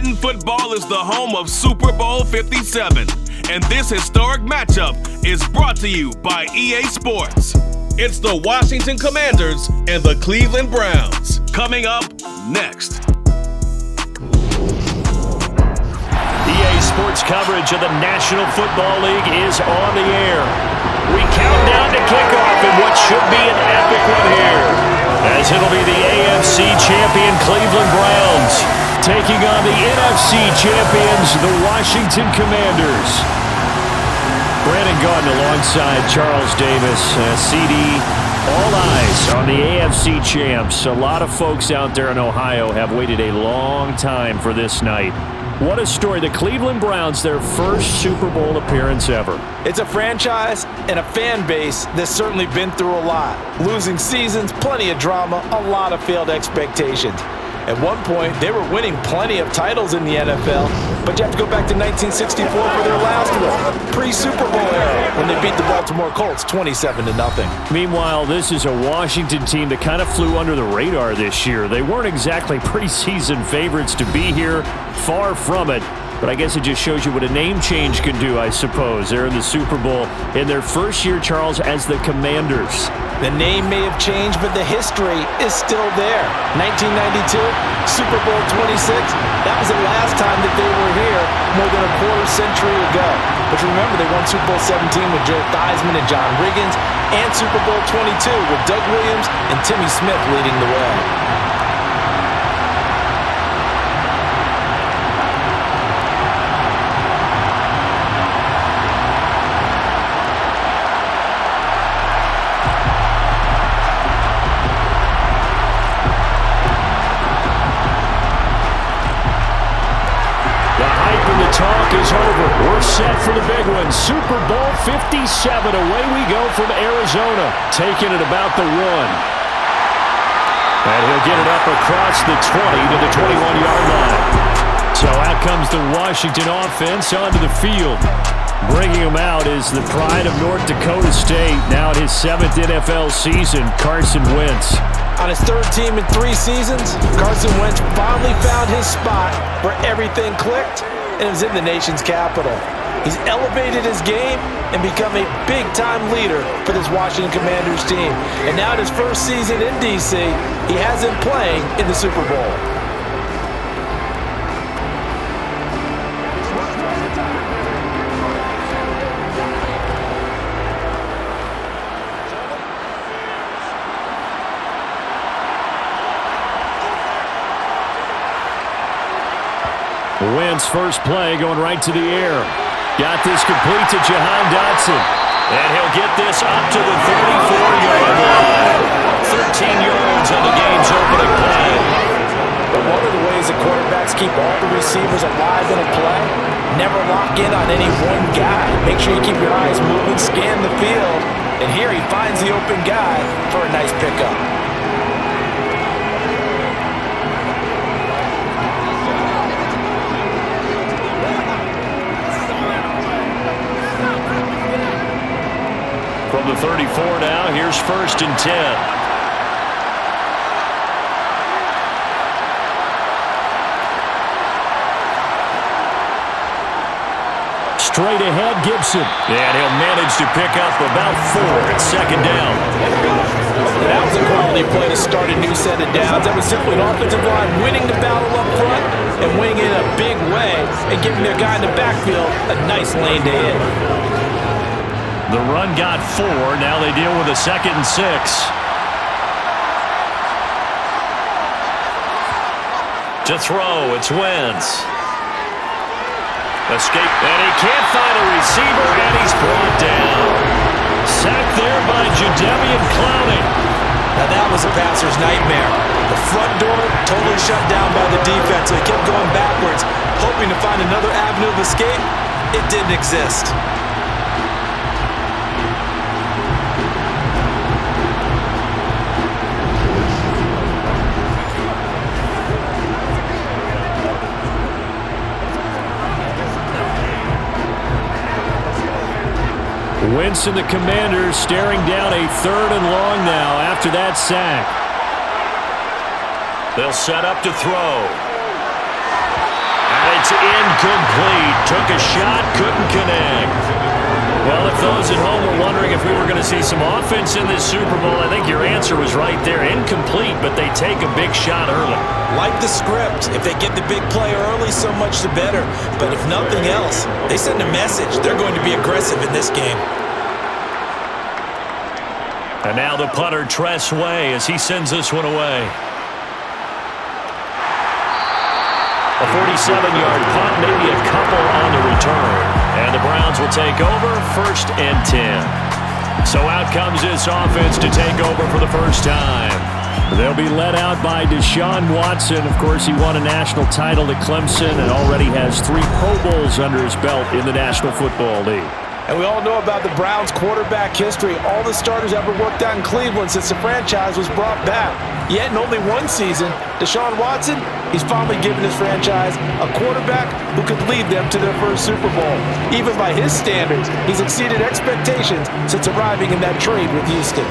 Madden football is the home of Super Bowl 57, and this historic matchup is brought to you by EA Sports. It's the Washington Commanders and the Cleveland Browns. Coming up next. EA Sports coverage of the National Football League is on the air. We count down to kickoff in what should be an epic one here, as it'll be the AFC champion Cleveland Browns taking on the NFC champions, the Washington Commanders. Brandon Gaudin alongside Charles Davis, CD. All eyes on the AFC champs. A lot of folks out there in Ohio have waited a long time for this night. What a story. The Cleveland Browns, their first Super Bowl appearance ever. It's a franchise and a fan base that's certainly been through a lot. Losing seasons, plenty of drama, a lot of failed expectations. At one point, they were winning plenty of titles in the NFL, but you have to go back to 1964 for their last one, pre-Super Bowl era, when they beat the Baltimore Colts 27-0. Meanwhile, this is a Washington team that kind of flew under the radar this year. They weren't exactly preseason favorites to be here, far from it. But I guess it just shows you what a name change can do, I suppose. They're in the Super Bowl in their first year, Charles, as the Commanders. The name may have changed, but the history is still there. 1992, Super Bowl 26, that was the last time that they were here more than a quarter century ago. But remember, they won Super Bowl 17 with Joe Theismann and John Riggins, and Super Bowl 22 with Doug Williams and Timmy Smith leading the way. Talk is over. We're set for the big one. Super Bowl 57. Away we go from Arizona. Taking it about the 1. And he'll get it up across the 20 to the 21-yard line. So out comes the Washington offense onto the field. Bringing him out is the pride of North Dakota State. Now in his 7th NFL season, Carson Wentz. On his 3rd team in 3 seasons, Carson Wentz finally found his spot where everything clicked, and it was in the nation's capital. He's elevated his game and become a big-time leader for this Washington Commanders team. And now in his first season in D.C., he has him playing in the Super Bowl. Wentz first play going right to the air. Got this complete to Jahan Dotson. And he'll get this up to the 34-yard line. 13 yards on the game's opening play. But one of the ways that quarterbacks keep all the receivers alive in a play, never lock in on any one guy. Make sure you keep your eyes moving, scan the field. And here he finds the open guy for a nice pickup. From the 34 now, here's 1st and 10. Straight ahead, Gibson. And he'll manage to pick up about 4 at 2nd down. That was a quality play to start a new set of downs. That was simply an offensive line winning the battle up front and winning in a big way and giving their guy in the backfield a nice lane to hit. The run got 4. Now they deal with a 2nd and 6. To throw, it's Wentz. Escape, and he can't find a receiver, and he's brought down. Sacked there by Jadeveon Clowney. Now that was a passer's nightmare. The front door totally shut down by the defense. They kept going backwards, hoping to find another avenue of escape. It didn't exist. Wentz and the Commanders staring down a 3rd and long now after that sack. They'll set up to throw. it's incomplete. Took a shot, couldn't connect. Well, if those at home were wondering if we were going to see some offense in this Super Bowl, I think your answer was right there. Incomplete, but they take a big shot early. Like the script, if they get the big play early, so much the better. But if nothing else, they send a message. They're going to be aggressive in this game. And now the punter, Tress Way, as he sends this one away. A 47-yard punt, maybe a couple on the return. And the Browns will take over, 1st and 10. So out comes this offense to take over for the first time. They'll be led out by Deshaun Watson. Of course, he won a national title at Clemson and already has 3 Pro Bowls under his belt in the National Football League. And we all know about the Browns' quarterback history. All the starters ever worked out in Cleveland since the franchise was brought back. Yet in only one season, Deshaun Watson, he's finally given his franchise a quarterback who could lead them to their first Super Bowl. Even by his standards, he's exceeded expectations since arriving in that trade with Houston.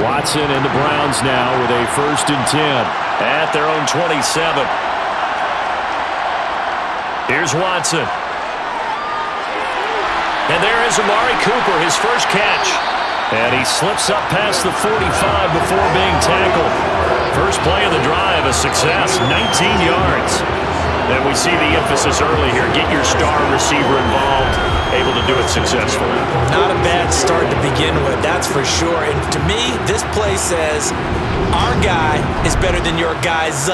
Watson and the Browns now with a 1st and 10 at their own 27. Here's Watson. And there is Amari Cooper, his first catch. And he slips up past the 45 before being tackled. First play of the drive, a success, 19 yards. And we see the emphasis early here. Get your star receiver involved, able to do it successfully. Not a bad start to begin with, that's for sure. And to me, this play says, our guy is better than your guy's.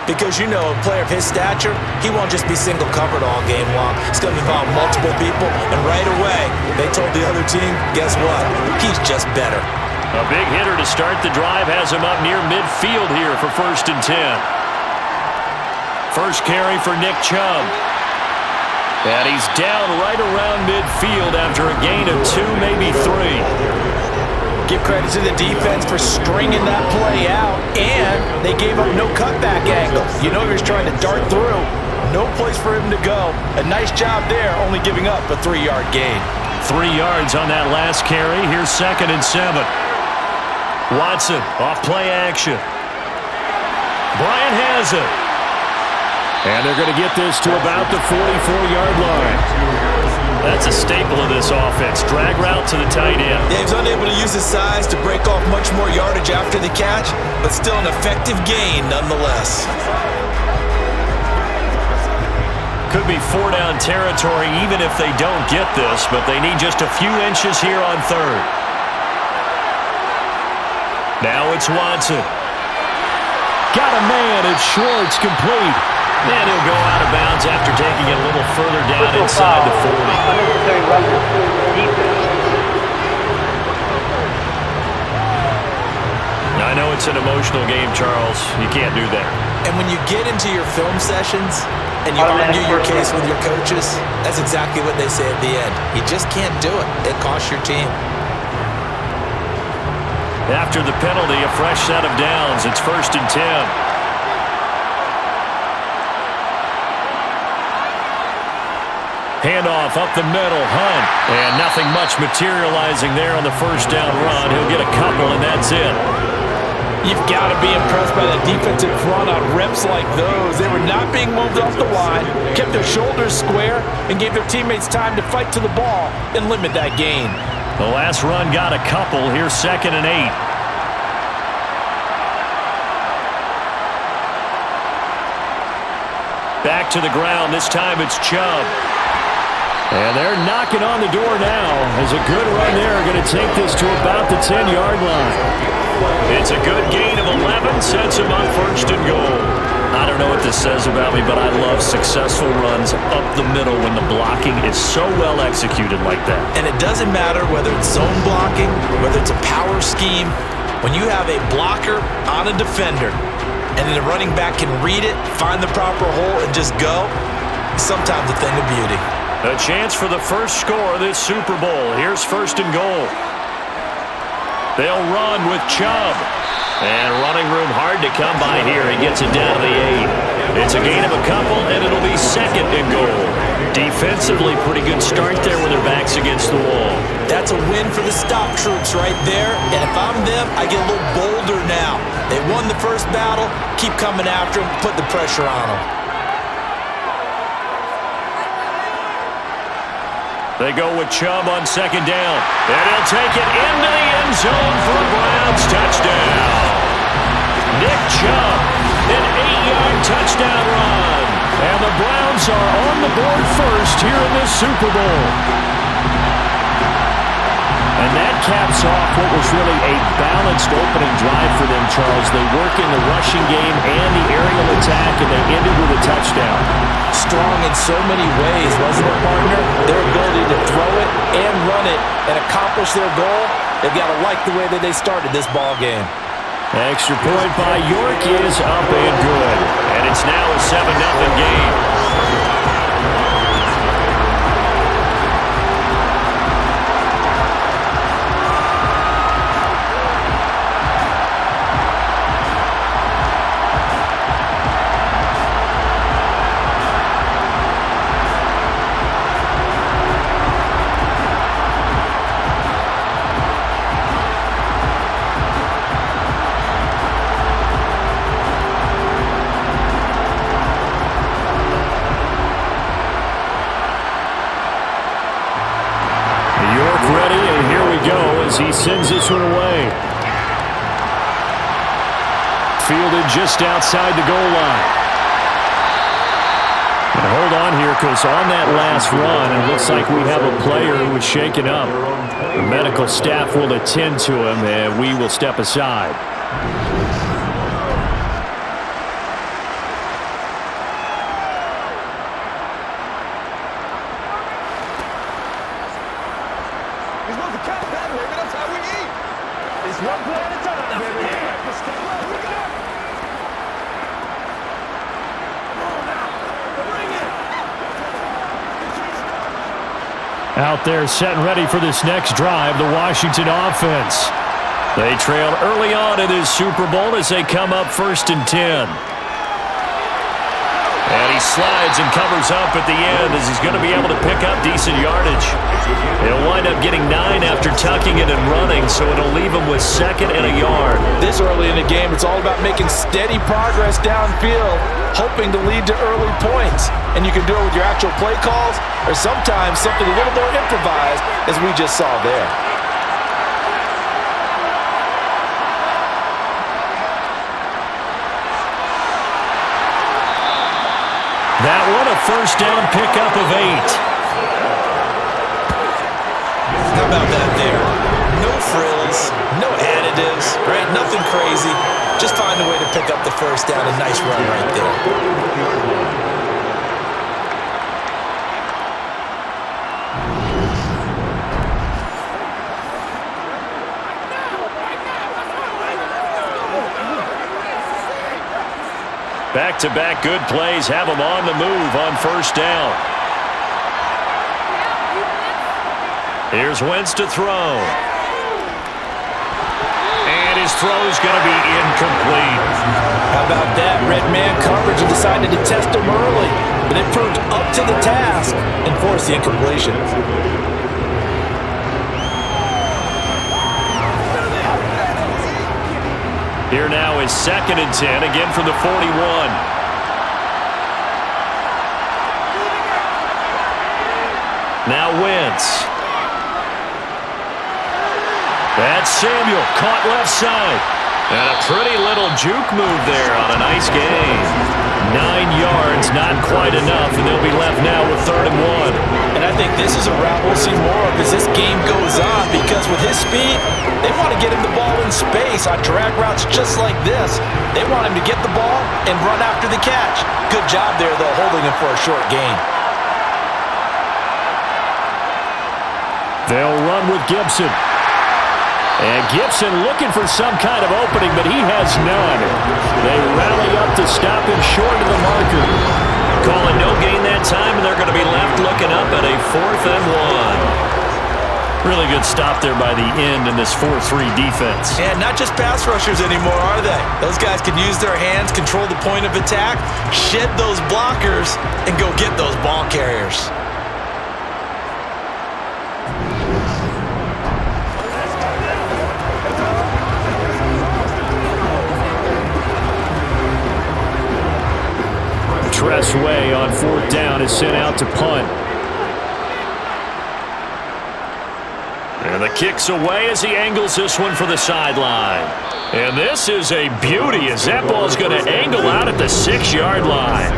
Because, you know, a player of his stature, he won't just be single covered all game long. It's going to involve multiple people, and right away, they told the other team, guess what? He's just better. A big hitter to start the drive has him up near midfield here for 1st and 10. First carry for Nick Chubb. And he's down right around midfield after a gain of 2, maybe 3. Give credit to the defense for stringing that play out, and they gave up no cutback angle. You know he was trying to dart through. No place for him to go. A nice job there, only giving up a 3-yard gain. 3 yards on that last carry. Here's 2nd and 7. Watson, off play action. Bryant has it. And they're going to get this to about the 44-yard line. That's a staple of this offense. Drag route to the tight end. Yeah, he was unable to use his size to break off much more yardage after the catch, but still an effective gain nonetheless. Could be 4-down territory even if they don't get this, but they need just a few inches here on 3rd. Now it's Watson. Got a man. It's Schwartz, complete. And he'll go out of bounds after taking it a little further down inside the 40. Unnecessary roughness, defense. I know it's an emotional game, Charles. You can't do that. And when you get into your film sessions and you argue your case with your coaches, that's exactly what they say at the end. You just can't do it. It costs your team. After the penalty, a fresh set of downs. It's 1st and 10. Handoff up the middle, Hunt. And nothing much materializing there on the 1st down run. He'll get a couple, and that's it. You've got to be impressed by that defensive front on reps like those. They were not being moved off the line, kept their shoulders square, and gave their teammates time to fight to the ball and limit that gain. The last run got a couple. Here's 2nd and 8. Back to the ground. This time it's Chubb. And they're knocking on the door now as a good run there. Going to take this to about the 10-yard line. It's a good gain of 11. Sets him up 1st and goal. I don't know what this says about me, but I love successful runs up the middle when the blocking is so well executed like that. And it doesn't matter whether it's zone blocking, whether it's a power scheme. When you have a blocker on a defender and then the running back can read it, find the proper hole, and just go, sometimes a thing of beauty. A chance for the first score of this Super Bowl. Here's 1st and goal. They'll run with Chubb. And running room hard to come by here. He gets it down to the 8. It's a gain of a couple, and it'll be 2nd and goal. Defensively, pretty good start there with their backs against the wall. That's a win for the stop troops right there. And if I'm them, I get a little bolder now. They won the first battle. Keep coming after them. Put the pressure on them. They go with Chubb on second down. And he'll take it into the end zone for a Browns touchdown. Nick Chubb, an 8-yard touchdown run. And the Browns are on the board first here in this Super Bowl. And that caps off what was really a balanced opening drive for them, Charles. They work in the rushing game and the aerial attack, and they ended with a touchdown. Strong in so many ways, wasn't it, partner? Their ability to throw it and run it and accomplish their goal, they've got to like the way that they started this ball game. Extra point by York is up and good. And it's now a 7-0 game. He sends this one away. Fielded just outside the goal line. And hold on here, because on that last run, it looks like we have a player who was shaken up. The medical staff will attend to him, and we will step aside. Out there set and ready for this next drive, the Washington offense. They trail early on in this Super Bowl as they come up 1st and 10. And he slides and covers up at the end as he's going to be able to pick up decent yardage. He'll wind up getting 9 after tucking it and running, so it'll leave him with 2nd and a yard. This early in the game, it's all about making steady progress downfield, hoping to lead to early points. And you can do it with your actual play calls or sometimes something a little more improvised, as we just saw there. That one a first down pickup of 8. How about that there? No frills, no additives, right? Nothing crazy. Just find a way to pick up the first down. A nice run right there. Back-to-back good plays have him on the move on first down. Here's Wentz to throw. And his throw's going to be incomplete. How about that? Red man coverage and decided to test him early. But it proved up to the task and forced the incompletion. Here now is 2nd and 10, again from the 41. Now Wentz. That's Samuel, caught left side. And a pretty little juke move there on a nice gain. 9 yards, not quite enough, and they'll be left now with 3rd and 1. And I think this is a route we'll see more of as this game goes on, because with his speed, they want to get him the ball in space on drag routes just like this. They want him to get the ball and run after the catch. Good job there, though, holding him for a short gain. They'll run with Gibson. And Gibson looking for some kind of opening, but he has none. They rally up to stop him short of the marker. Call it no gain that time, and they're going to be left looking up at a 4th and 1. Really good stop there by the end in this 4-3 defense. And not just pass rushers anymore, are they? Those guys can use their hands, control the point of attack, shed those blockers, and go get those ball carriers. Tressway on 4th down is sent out to punt. And the kick's away as he angles this one for the sideline. And this is a beauty as that ball's going to angle out at the 6-yard line.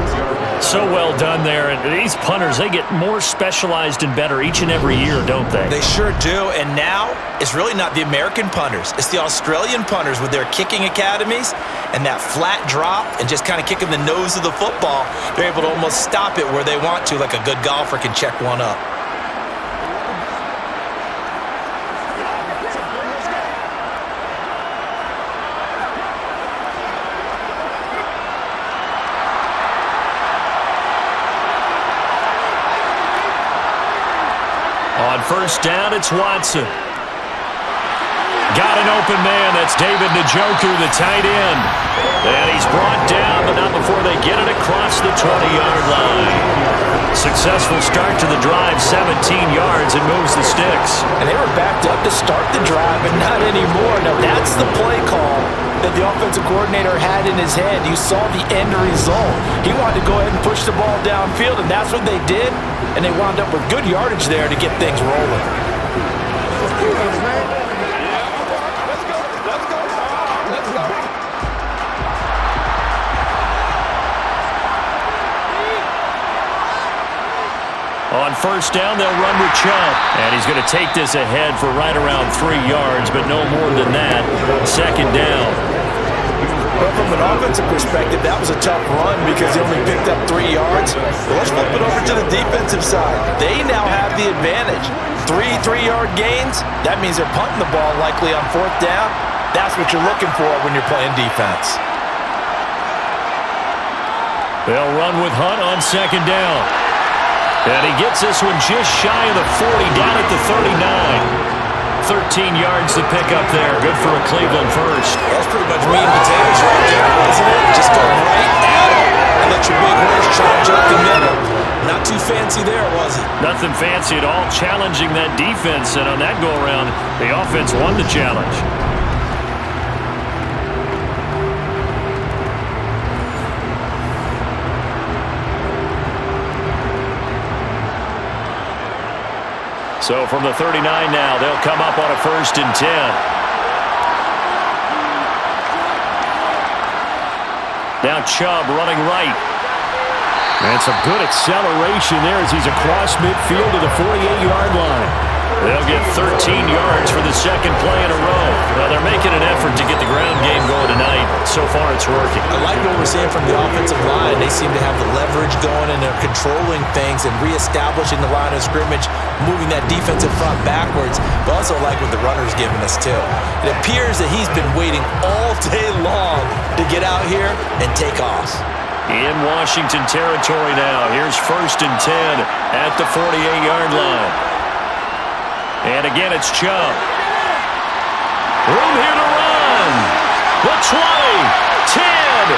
So well done there. And these punters, they get more specialized and better each and every year, don't they? They sure do. And now it's really not the American punters. It's the Australian punters with their kicking academies and that flat drop and just kind of kicking the nose of the football. They're able to almost stop it where they want to, like a good golfer can check one up. On 1st down, it's Watson. Got an open man. That's David Njoku, the tight end. And he's brought down, but not before they get it across the 20-yard line. Successful start to the drive, 17 yards, and moves the sticks. And they were backed up to start the drive, but not anymore. Now, that's the play call that the offensive coordinator had in his head. You saw the end result. He wanted to go ahead and push the ball downfield, and that's what they did. And they wound up with good yardage there to get things rolling. On 1st down, they'll run with Chubb. And he's going to take this ahead for right around 3 yards, but no more than that. 2nd down. But from an offensive perspective, that was a tough run because he only picked up 3 yards. But let's flip it over to the defensive side. They now have the advantage. 3-3-yard gains, that means they're punting the ball likely on 4th down. That's what you're looking for when you're playing defense. They'll run with Hunt on 2nd down. And he gets this one just shy of the 40, down at the 39. 13 yards to pick up there. Good for a Cleveland first. That's pretty much meat and potatoes right there, wasn't it? Just go right at it and let your big horse charge up the middle. Not too fancy there, was it? Nothing fancy at all, challenging that defense. And on that go-around, the offense won the challenge. So from the 39 now, they'll come up on a 1st and 10. Now Chubb running right. And some good acceleration there as he's across midfield to the 48-yard line. They'll get 13 yards for the 2nd play in a row. Well, they're making an effort to get the ground game going tonight. So far, it's working. I like what we're seeing from the offensive line. They seem to have the leverage going, and they're controlling things and reestablishing the line of scrimmage, moving that defensive front backwards. But also like what the runner's giving us, too. It appears that he's been waiting all day long to get out here and take off. In Washington territory now. Here's 1st and 10 at the 48-yard line. And again, it's Chubb. Room here to run. The 20, 10.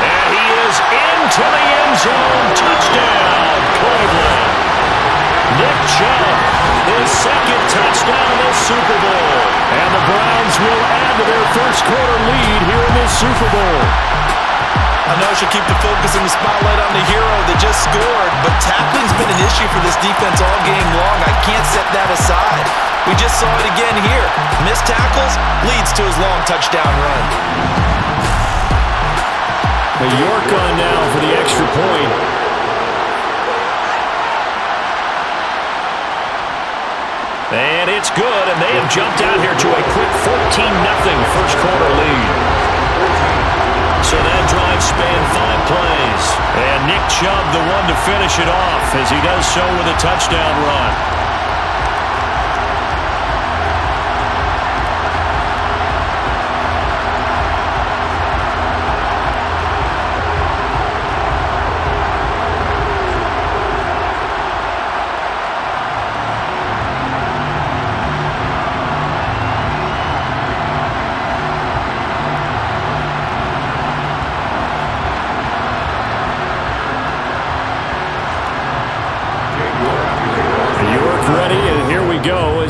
And he is into the end zone. Touchdown, Cleveland. Nick Chubb, his 2nd touchdown in the Super Bowl. And the Browns will add to their first-quarter lead here in this Super Bowl. I know I should keep the focus and the spotlight on the hero that just scored, but tackling's been an issue for this defense all game long. I can't set that aside. We just saw it again here. Missed tackles leads to his long touchdown run. York on now for the extra point. And it's good, and they have jumped out here to a quick 14-0 first-quarter lead. So that drive spanned 5 plays. And Nick Chubb, the one to finish it off, as he does so with a touchdown run.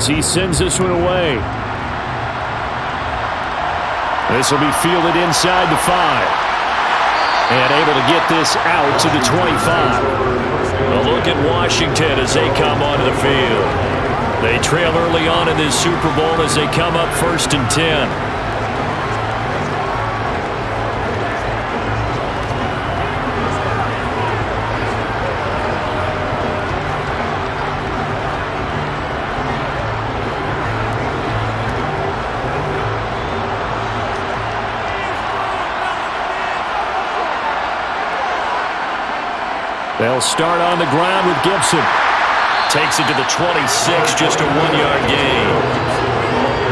as he sends this one away. This will be fielded inside the 5. And able to get this out to the 25. A look at Washington as they come onto the field. They trail early on in this Super Bowl as they come up 1st and 10. They'll start on the ground with Gibson. Takes it to the 26, just a 1-yard gain.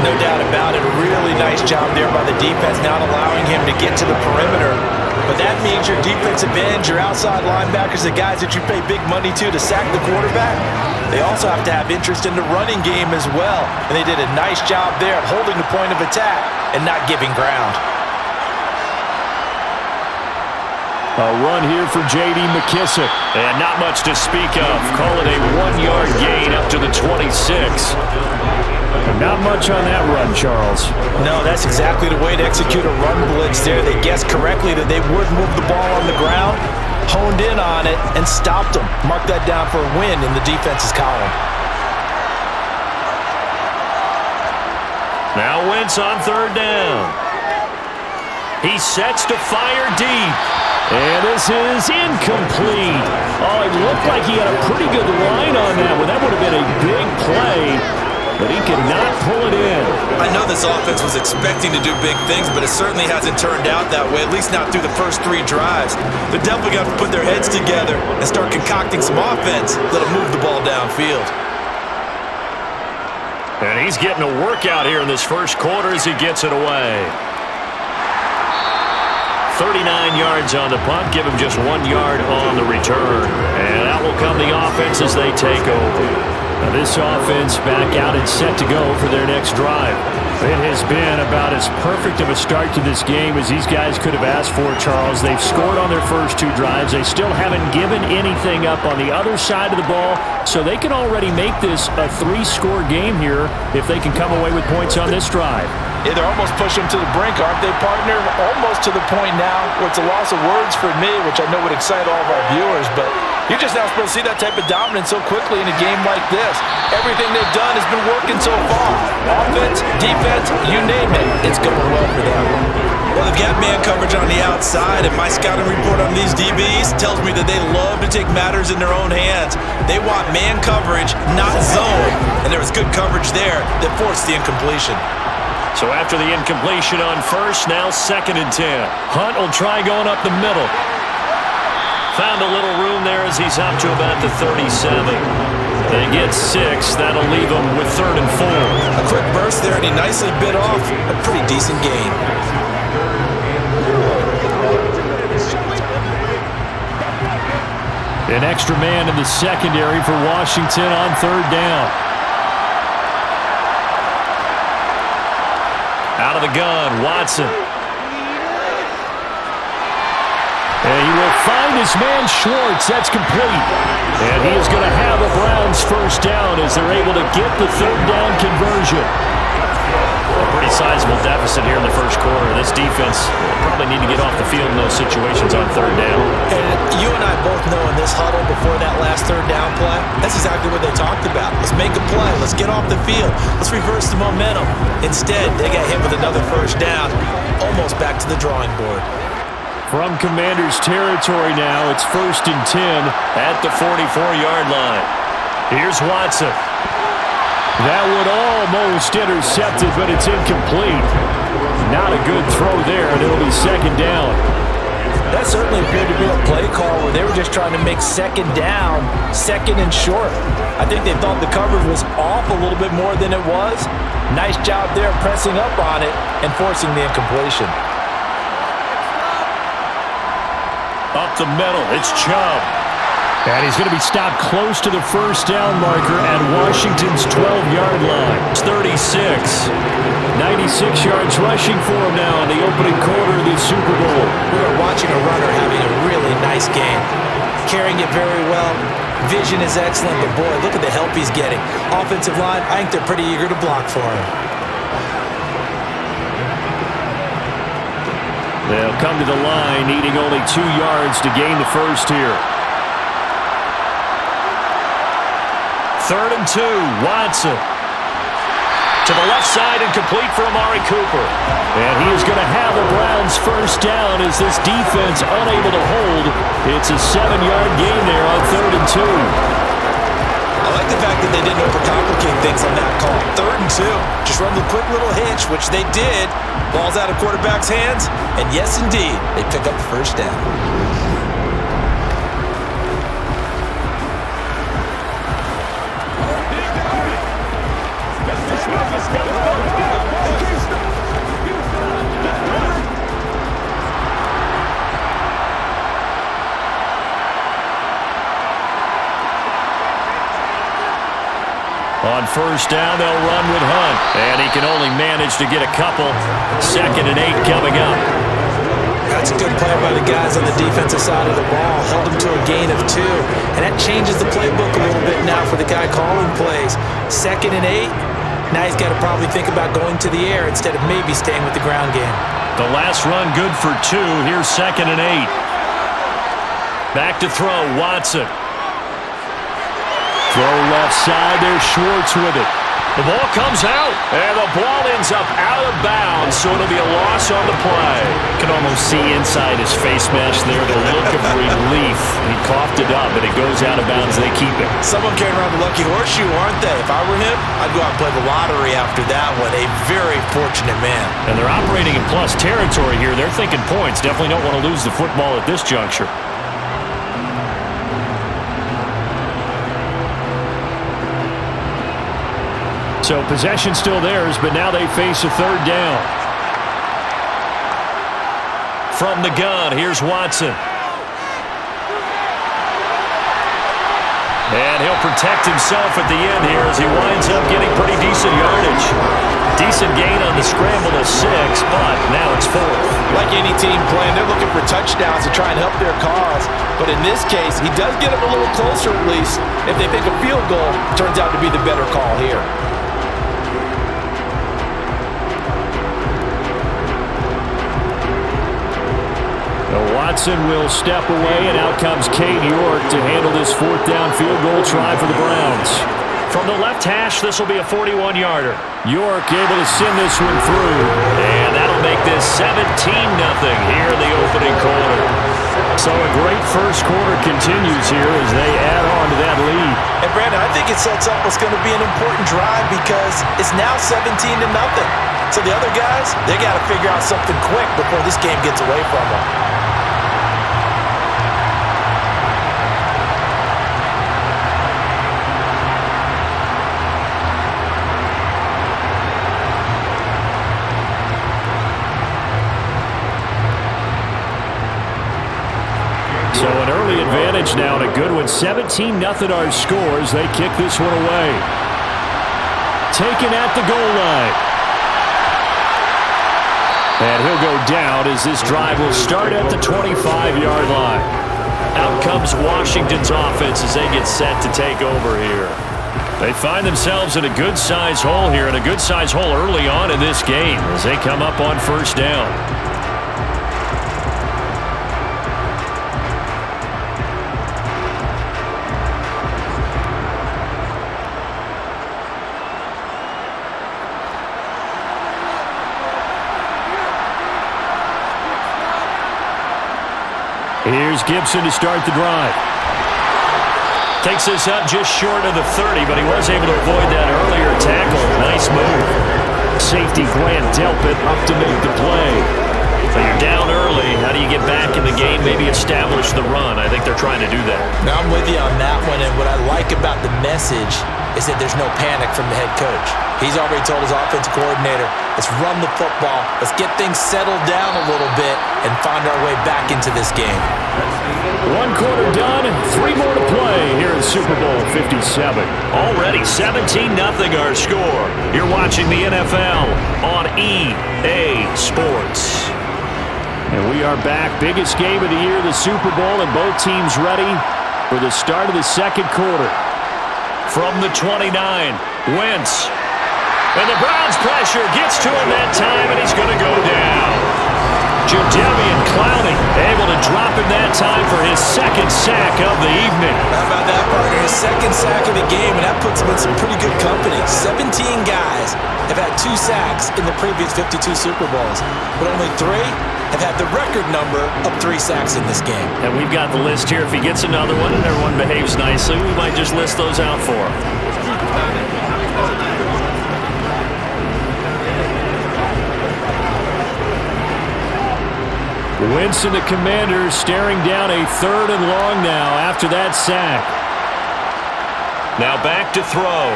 No doubt about it. A really nice job there by the defense, not allowing him to get to the perimeter. But that means your defensive ends, your outside linebackers, the guys that you pay big money to sack the quarterback, they also have to have interest in the running game as well. And they did a nice job there of holding the point of attack and not giving ground. A run here for J.D. McKissick. And not much to speak of. Call it a 1-yard gain up to the 26. Not much on that run, Charles. No, that's exactly the way to execute a run blitz there. They guessed correctly that they would move the ball on the ground, honed in on it, and stopped them. Mark that down for a win in the defense's column. Now Wentz on 3rd down. He sets to fire deep. And this is incomplete. Oh, it looked like he had a pretty good line on that one. That would have been a big play, but he could not pull it in. I know this offense was expecting to do big things, but it certainly hasn't turned out that way, at least not through the first 3 drives. They're definitely going to have to put their heads together and start concocting some offense that'll move the ball downfield. And he's getting a workout here in this first quarter as he gets it away. 39 yards on the punt, give him just 1 yard on the return. And out will come the offense as they take over. Now this offense back out and set to go for their next drive. It has been about as perfect of a start to this game as these guys could have asked for, Charles. They've scored on their first 2 drives. They still haven't given anything up on the other side of the ball, so they can already make this a 3-score game here if they can come away with points on this drive. Yeah, they're almost pushing them to the brink, aren't they, partner? Almost to the point now where it's a loss of words for me, which I know would excite all of our viewers, but you're just not supposed to see that type of dominance so quickly in a game like this. Everything they've done has been working so far. Offense, defense, you name it, it's going well for them. Well, they've got man coverage on the outside, and my scouting report on these DBs tells me that they love to take matters in their own hands. They want man coverage, not zone, and there was good coverage there that forced the incompletion. So after the incompletion on first, now 2nd and 10. Hunt will try going up the middle. Found a little room there as he's up to about the 37. They get 6. That'll leave him with 3rd and 4. A quick burst there, and he nicely bit off a pretty decent gain. An extra man in the secondary for Washington on 3rd down. Out of the gun, Watson. And he will find his man Schwartz. That's complete. And he is going to have a Browns first down as they're able to get the 3rd down conversion. A pretty sizable deficit here in the first quarter. This defense probably need to get off the field in those situations on 3rd down. And you and I both know in this huddle before that last 3rd down play, that's exactly what they talked about. Let's make a play. Let's get off the field. Let's reverse the momentum. Instead, they got hit with another first down, almost back to the drawing board. From Commanders territory now, it's 1st and 10 at the 44-yard line. Here's Watson. That one almost intercepted, but it's incomplete. Not a good throw there, and it'll be 2nd down. That certainly appeared to be a play call where they were just trying to make 2nd down, 2nd and short. I think they thought the coverage was off a little bit more than it was. Nice job there pressing up on it and forcing the incompletion. Up the middle, it's Chubb. And he's going to be stopped close to the first down marker at Washington's 12-yard line. It's 36. 96 yards rushing for him now in the opening quarter of the Super Bowl. We are watching a runner having a really nice game. Carrying it very well, Vision is excellent, but boy, look at the help he's getting. Offensive line, I think they're pretty eager to block for him. They'll come to the line, needing only 2 yards to gain the first here. 3rd and 2, Watson. To the left side and complete for Amari Cooper. And he is going to have the Browns first down as this defense unable to hold. It's a 7-yard gain there on 3rd and 2. I like the fact that they didn't overcomplicate things on that call. 3rd and 2. Just run the quick little hitch, which they did. Ball's out of quarterback's hands. And yes, indeed, they pick up the first down. On first down, they'll run with Hunt. And he can only manage to get a couple. 2nd and 8 coming up. That's a good play by the guys on the defensive side of the ball. Held them to a gain of 2. And that changes the playbook a little bit now for the guy calling plays. 2nd and 8. Now he's got to probably think about going to the air instead of maybe staying with the ground game. The last run good for 2. Here's 2nd and 8. Back to throw, Watson. Throw left side, there's Schwartz with it. The ball comes out, and the ball ends up out of bounds, so it'll be a loss on the play. You can almost see inside his face mesh there the look of relief. He coughed it up, but it goes out of bounds. They keep it. Someone carrying around the lucky horseshoe, aren't they? If I were him, I'd go out and play the lottery after that one. A very fortunate man. And they're operating in plus territory here. They're thinking points. Definitely don't want to lose the football at this juncture. So possession still theirs, but now they face a 3rd down. From the gun, here's Watson. And he'll protect himself at the end here as he winds up getting pretty decent yardage. Decent gain on the scramble of 6, but now it's 4th. Like any team playing, they're looking for touchdowns to try and help their cause. But in this case, he does get them a little closer at least. If they think a field goal turns out to be the better call here. Watson will step away, and out comes Cade York to handle this 4th down field goal try for the Browns. From the left hash, this will be a 41-yarder. York able to send this one through, and that'll make this 17-0 here in the opening quarter. So a great first quarter continues here as they add on to that lead. And Brandon, I think it sets up what's going to be an important drive because it's now 17-0. So the other guys, they got to figure out something quick before this game gets away from them. So an early advantage now and a good one. 17-0 our scores. They kick this one away. Taken at the goal line. And he'll go down as this drive will start at the 25-yard line. Out comes Washington's offense as they get set to take over here. They find themselves in a good-sized hole here, and a good-sized hole early on in this game as they come up on first down. Here's Gibson to start the drive. Takes this up just short of the 30, but he was able to avoid that earlier tackle. Nice move. Safety Grant Delpit up to make the play. So you're down early. How do you get back in the game? Maybe establish the run. I think they're trying to do that. Now I'm with you on that one, and what I like about the message is that there's no panic from the head coach. He's already told his offensive coordinator, let's run the football, let's get things settled down a little bit, and find our way back into this game. 1 quarter done, 3 more to play here in Super Bowl 57. Already 17-0 our score. You're watching the NFL on EA Sports. And we are back. Biggest game of the year, the Super Bowl, and both teams ready. for the start of the second quarter. From the 29, Wentz. And the Browns pressure gets to him that time, and he's going to go down. Jadeveon Clowney able to drop him that time for his second sack of the evening. How about that, partner? His second sack of the game, and that puts him in some pretty good company. 17 guys have had 2 sacks in the previous 52 Super Bowls, but only 3 have had the record number of 3 sacks in this game. And we've got the list here. If he gets another one and everyone behaves nicely, we might just list those out for him. Wentz and the Commanders staring down a 3rd and long now after that sack. Now back to throw.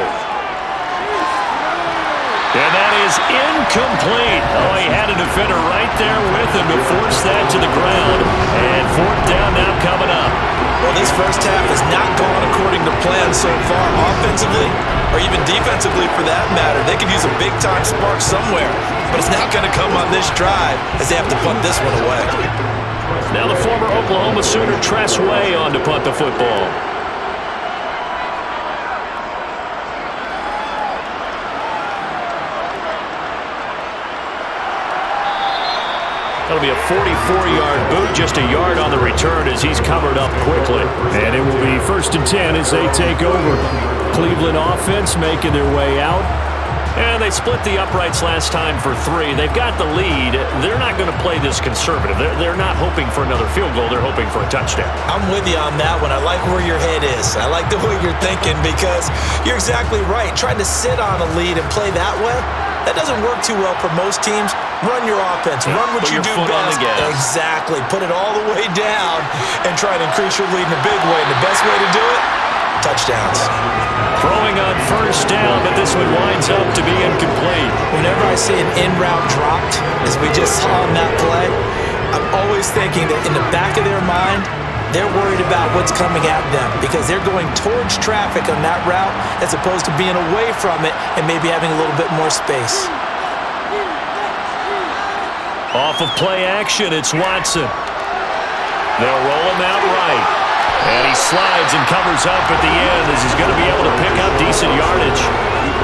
And that is incomplete. Oh, he had a defender right there with him to force that to the ground. And 4th down now coming up. Well, this first half has not gone according to plan so far, offensively or even defensively for that matter. They could use a big-time spark somewhere, but it's not going to come on this drive as they have to punt this one away. Now the former Oklahoma Sooner Tress Way on to punt the football. That'll be a 44-yard boot, just a yard on the return as he's covered up quickly. And it will be 1st and 10 as they take over. Cleveland offense making their way out. And they split the uprights last time for 3. They've got the lead. They're not going to play this conservative. They're not hoping for another field goal. They're hoping for a touchdown. I'm with you on that one. I like where your head is. I like the way you're thinking because you're exactly right. Trying to sit on a lead and play that way, that doesn't work too well for most teams. Run your offense. Run what you do best. Exactly. Put it all the way down and try to increase your lead in a big way. And the best way to do it, touchdowns. Throwing on 1st down, but this one winds up to be incomplete. Whenever I see an in-route dropped, as we just saw on that play, I'm always thinking that in the back of their mind, they're worried about what's coming at them because they're going towards traffic on that route as opposed to being away from it and maybe having a little bit more space. Off of play action, it's Watson. They'll roll him out right. And he slides and covers up at the end as he's going to be able to pick up decent yardage.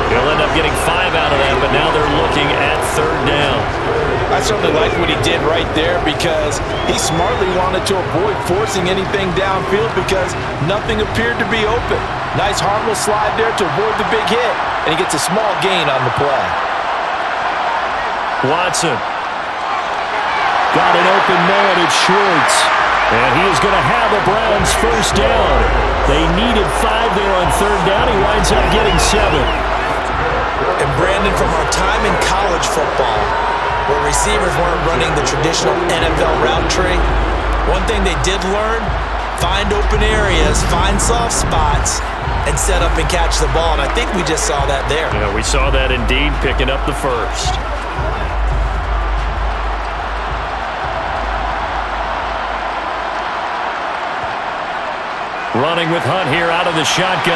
He'll end up getting 5 out of that, but now they're looking at 3rd down. I certainly like what he did right there because he smartly wanted to avoid forcing anything downfield because nothing appeared to be open. Nice harmless slide there to avoid the big hit, and he gets a small gain on the play. Watson. Got an open man, it's Schwartz. And he is going to have the Browns 1st down. They needed 5 there on 3rd down. He winds up getting 7. And Brandon, from our time in college football, where receivers weren't running the traditional NFL route tree, one thing they did learn, find open areas, find soft spots, and set up and catch the ball. And I think we just saw that there. Yeah, we saw that indeed, picking up the 1st. Running with Hunt here out of the shotgun.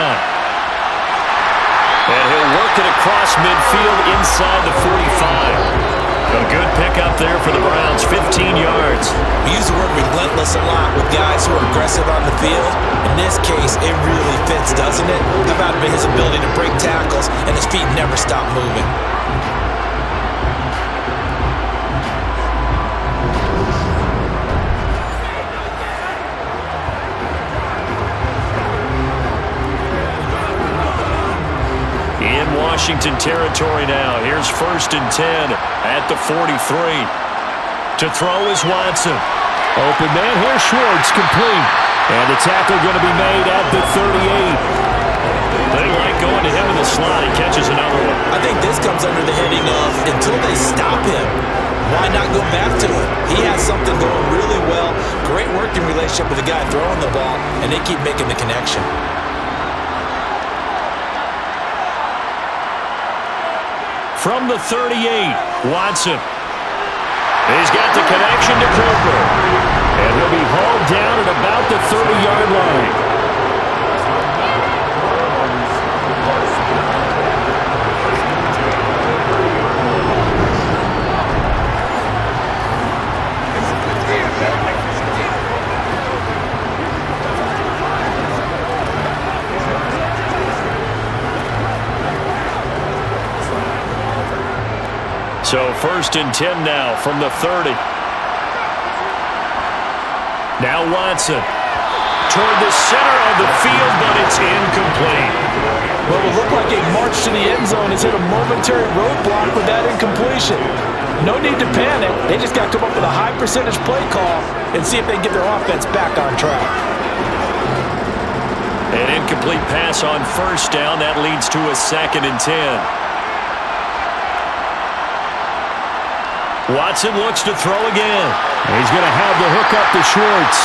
And he'll work it across midfield inside the 45. A good pickup there for the Browns, 15 yards. We use the word relentless a lot with guys who are aggressive on the field. In this case, it really fits, doesn't it? How about his ability to break tackles and his feet never stop moving? Washington territory now. Here's 1st and 10 at the 43. To throw is Watson. Open man here, Schwartz, complete. And the tackle going to be made at the 38. They like going to him in the slot. He catches another one. I think this comes under the heading of until they stop him, why not go back to him? He has something going really well. Great working relationship with the guy throwing the ball, and they keep making the connection. From the 38, Watson. He's got the connection to Cooper. And he'll be hauled down at about the 30-yard line. So 1st and 10 now from the 30. Now Watson toward the center of the field, but it's incomplete. Well, it looked like a march to the end zone has hit a momentary roadblock with that incompletion. No need to panic. They just got to come up with a high percentage play call and see if they can get their offense back on track. An incomplete pass on 1st down. That leads to a 2nd and 10. Watson looks to throw again. He's going to have the hook up to Schwartz.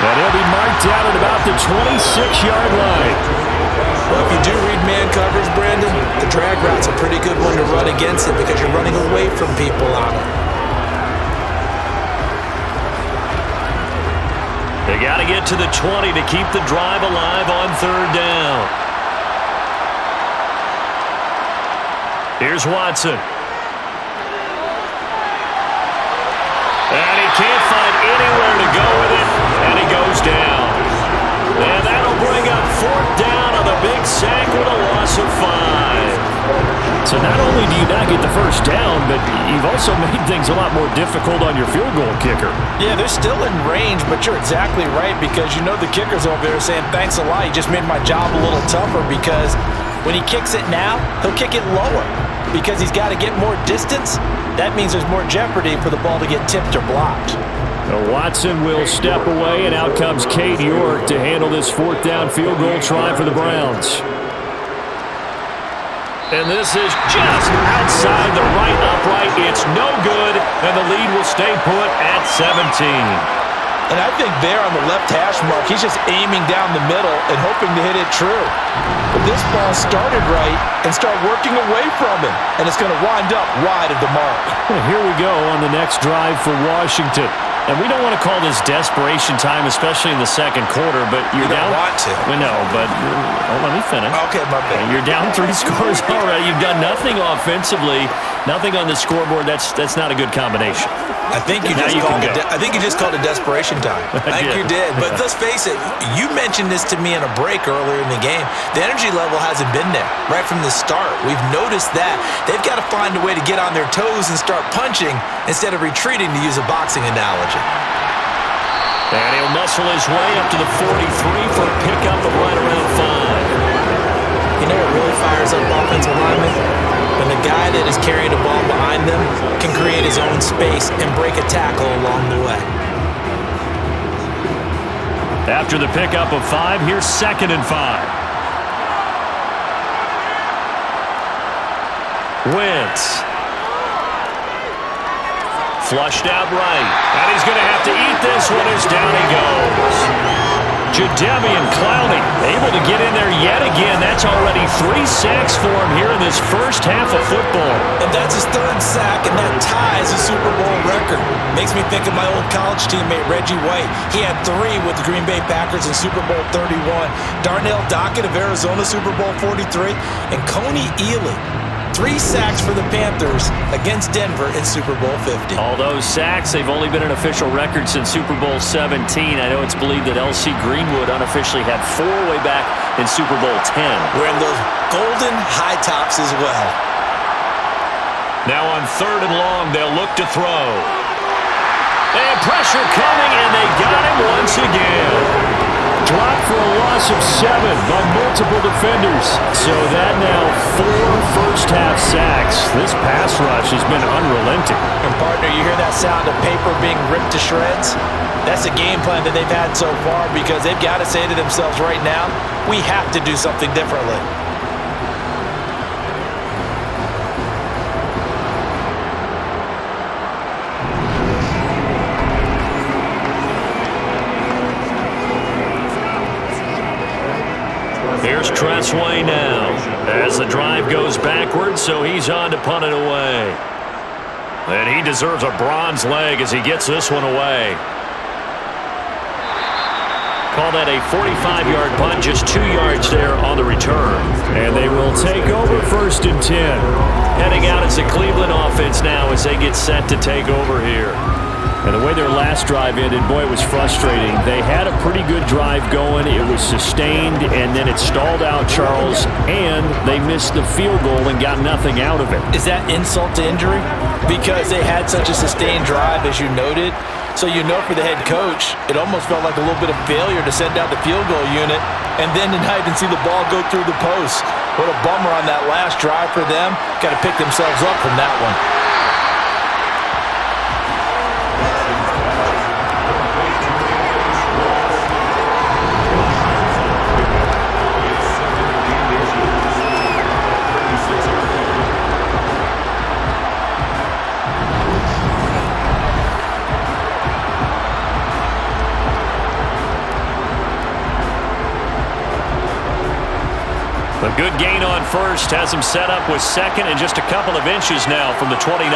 And he'll be marked down at about the 26-yard line. Well, if you do read man coverage, Brandon, the drag route's a pretty good one to run against it because you're running away from people on it. They got to get to the 20 to keep the drive alive on 3rd down. Here's Watson. And he can't find anywhere to go with it, and he goes down. And that'll bring up 4th down on the big sack with a loss of 5. So not only do you not get the 1st down, but you've also made things a lot more difficult on your field goal kicker. Yeah, they're still in range, but you're exactly right because you know the kicker's over there saying, thanks a lot, you just made my job a little tougher because when he kicks it now, he'll kick it lower because he's got to get more distance. That means there's more jeopardy for the ball to get tipped or blocked. Watson will step away, and out comes Cade York to handle this 4th down field goal try for the Browns. And this is just outside the right upright. It's no good, and the lead will stay put at 17. And I think there on the left hash mark, he's just aiming down the middle and hoping to hit it true. But this ball started right and start working away from him, and it's going to wind up wide of the mark. Well, here we go on the next drive for Washington. And we don't want to call this desperation time, especially in the 2nd quarter, but you're down. You don't want to. Well, no, but let me finish. Okay, my bad. You're down 3 scores already. You've done nothing offensively, nothing on the scoreboard. That's not a good combination. I think you just called it desperation time. I think you did. But let's face it, you mentioned this to me in a break earlier in the game. The energy level hasn't been there right from the start. We've noticed that. They've got to find a way to get on their toes and start punching instead of retreating, to use a boxing analogy. And he'll muscle his way up to the 43 for a pickup of right around 5. You know what really fires up offensive linemen? When the guy that is carrying the ball behind them can create his own space and break a tackle along the way. After the pickup of 5, here's 2nd and 5. Wentz. Flushed out right. And he's going to have to eat this one as down he goes. Jadeveon Clowney able to get in there yet again. That's already 3 sacks for him here in this first half of football. And that's his 3rd sack, and that ties a Super Bowl record. Makes me think of my old college teammate, Reggie White. He had 3 with the Green Bay Packers in Super Bowl 31. Darnell Dockett of Arizona, Super Bowl 43. And Coney Ealy. 3 sacks for the Panthers against Denver in Super Bowl 50. All those sacks, they've only been an official record since Super Bowl 17. I know it's believed that L.C. Greenwood unofficially had 4 way back in Super Bowl 10. Wearing those golden high tops as well. Now on 3rd and long, they'll look to throw. And pressure coming, and they got him once again. Dropped for a loss of 7 by multiple defenders. So that now 4 first-half sacks. This pass rush has been unrelenting. And partner, you hear that sound of paper being ripped to shreds? That's a game plan that they've had so far because they've got to say to themselves right now, we have to do something differently. Here's Tressway now as the drive goes backwards, so he's on to punt it away. And he deserves a bronze leg as he gets this one away. Call that a 45-yard punt, just 2 yards there on the return. And they will take over 1st and 10. Heading out as the Cleveland offense now as they get set to take over here. And the way their last drive ended, boy, it was frustrating. They had a pretty good drive going. It was sustained, and then it stalled out, Charles, and they missed the field goal and got nothing out of it. Is that insult to injury? Because they had such a sustained drive, as you noted. So you know for the head coach, it almost felt like a little bit of failure to send out the field goal unit and then tonight and see the ball go through the post. What a bummer on that last drive for them. Got to pick themselves up from that one. A good gain on first has him set up with second and just a couple of inches now from the 29.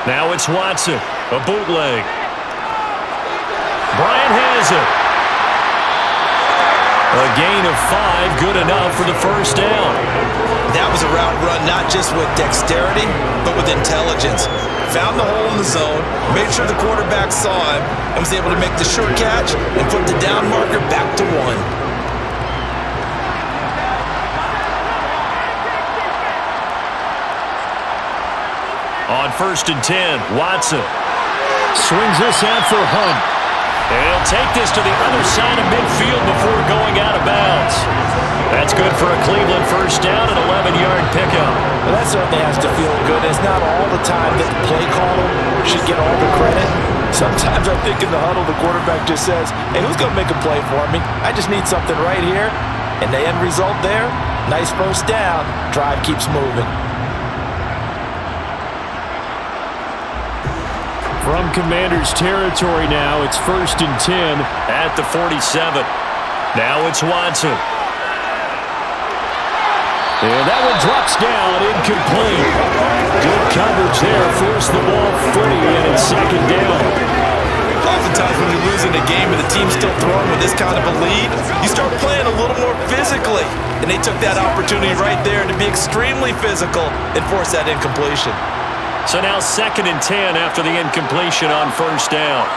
Now it's Watson, a bootleg. Bryant has it. A gain of 5, good enough for the first down. That was a route run not just with dexterity, but with intelligence. Found the hole in the zone, made sure the quarterback saw him, and was able to make the short catch and put the down marker back to 1. On 1st and 10, Watson swings this out for Hunt. And he'll take this to the other side of midfield before going out of bounds. That's good for a Cleveland first down and 11-yard pickup. Well, that certainly has to feel good. It's not all the time that the play caller should get all the credit. Sometimes I think in the huddle, the quarterback just says, hey, who's going to make a play for me? I just need something right here. And the end result there, nice first down. Drive keeps moving. From Commanders territory now, it's 1st and 10 at the 47. Now it's Watson. And that one drops down, incomplete. Good coverage there, forced the ball free, and it's 2nd down. Oftentimes when you're losing a game and the team's still throwing with this kind of a lead, you start playing a little more physically. And they took that opportunity right there to be extremely physical and force that incompletion. So now 2nd and 10 after the incompletion on first down.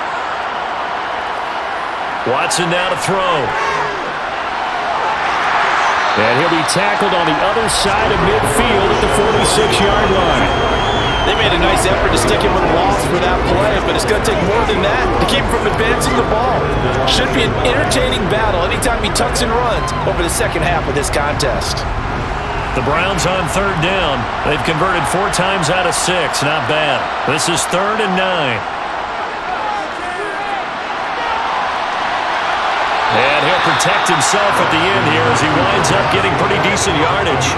Watson now to throw. And he'll be tackled on the other side of midfield at the 46-yard line. They made a nice effort to stick him with a loss for that play, but it's going to take more than that to keep him from advancing the ball. Should be an entertaining battle anytime he tucks and runs over the second half of this contest. The Browns on 3rd down. They've converted 4 times out of 6. Not bad. This is 3rd and 9. And he'll protect himself at the end here as he winds up getting pretty decent yardage.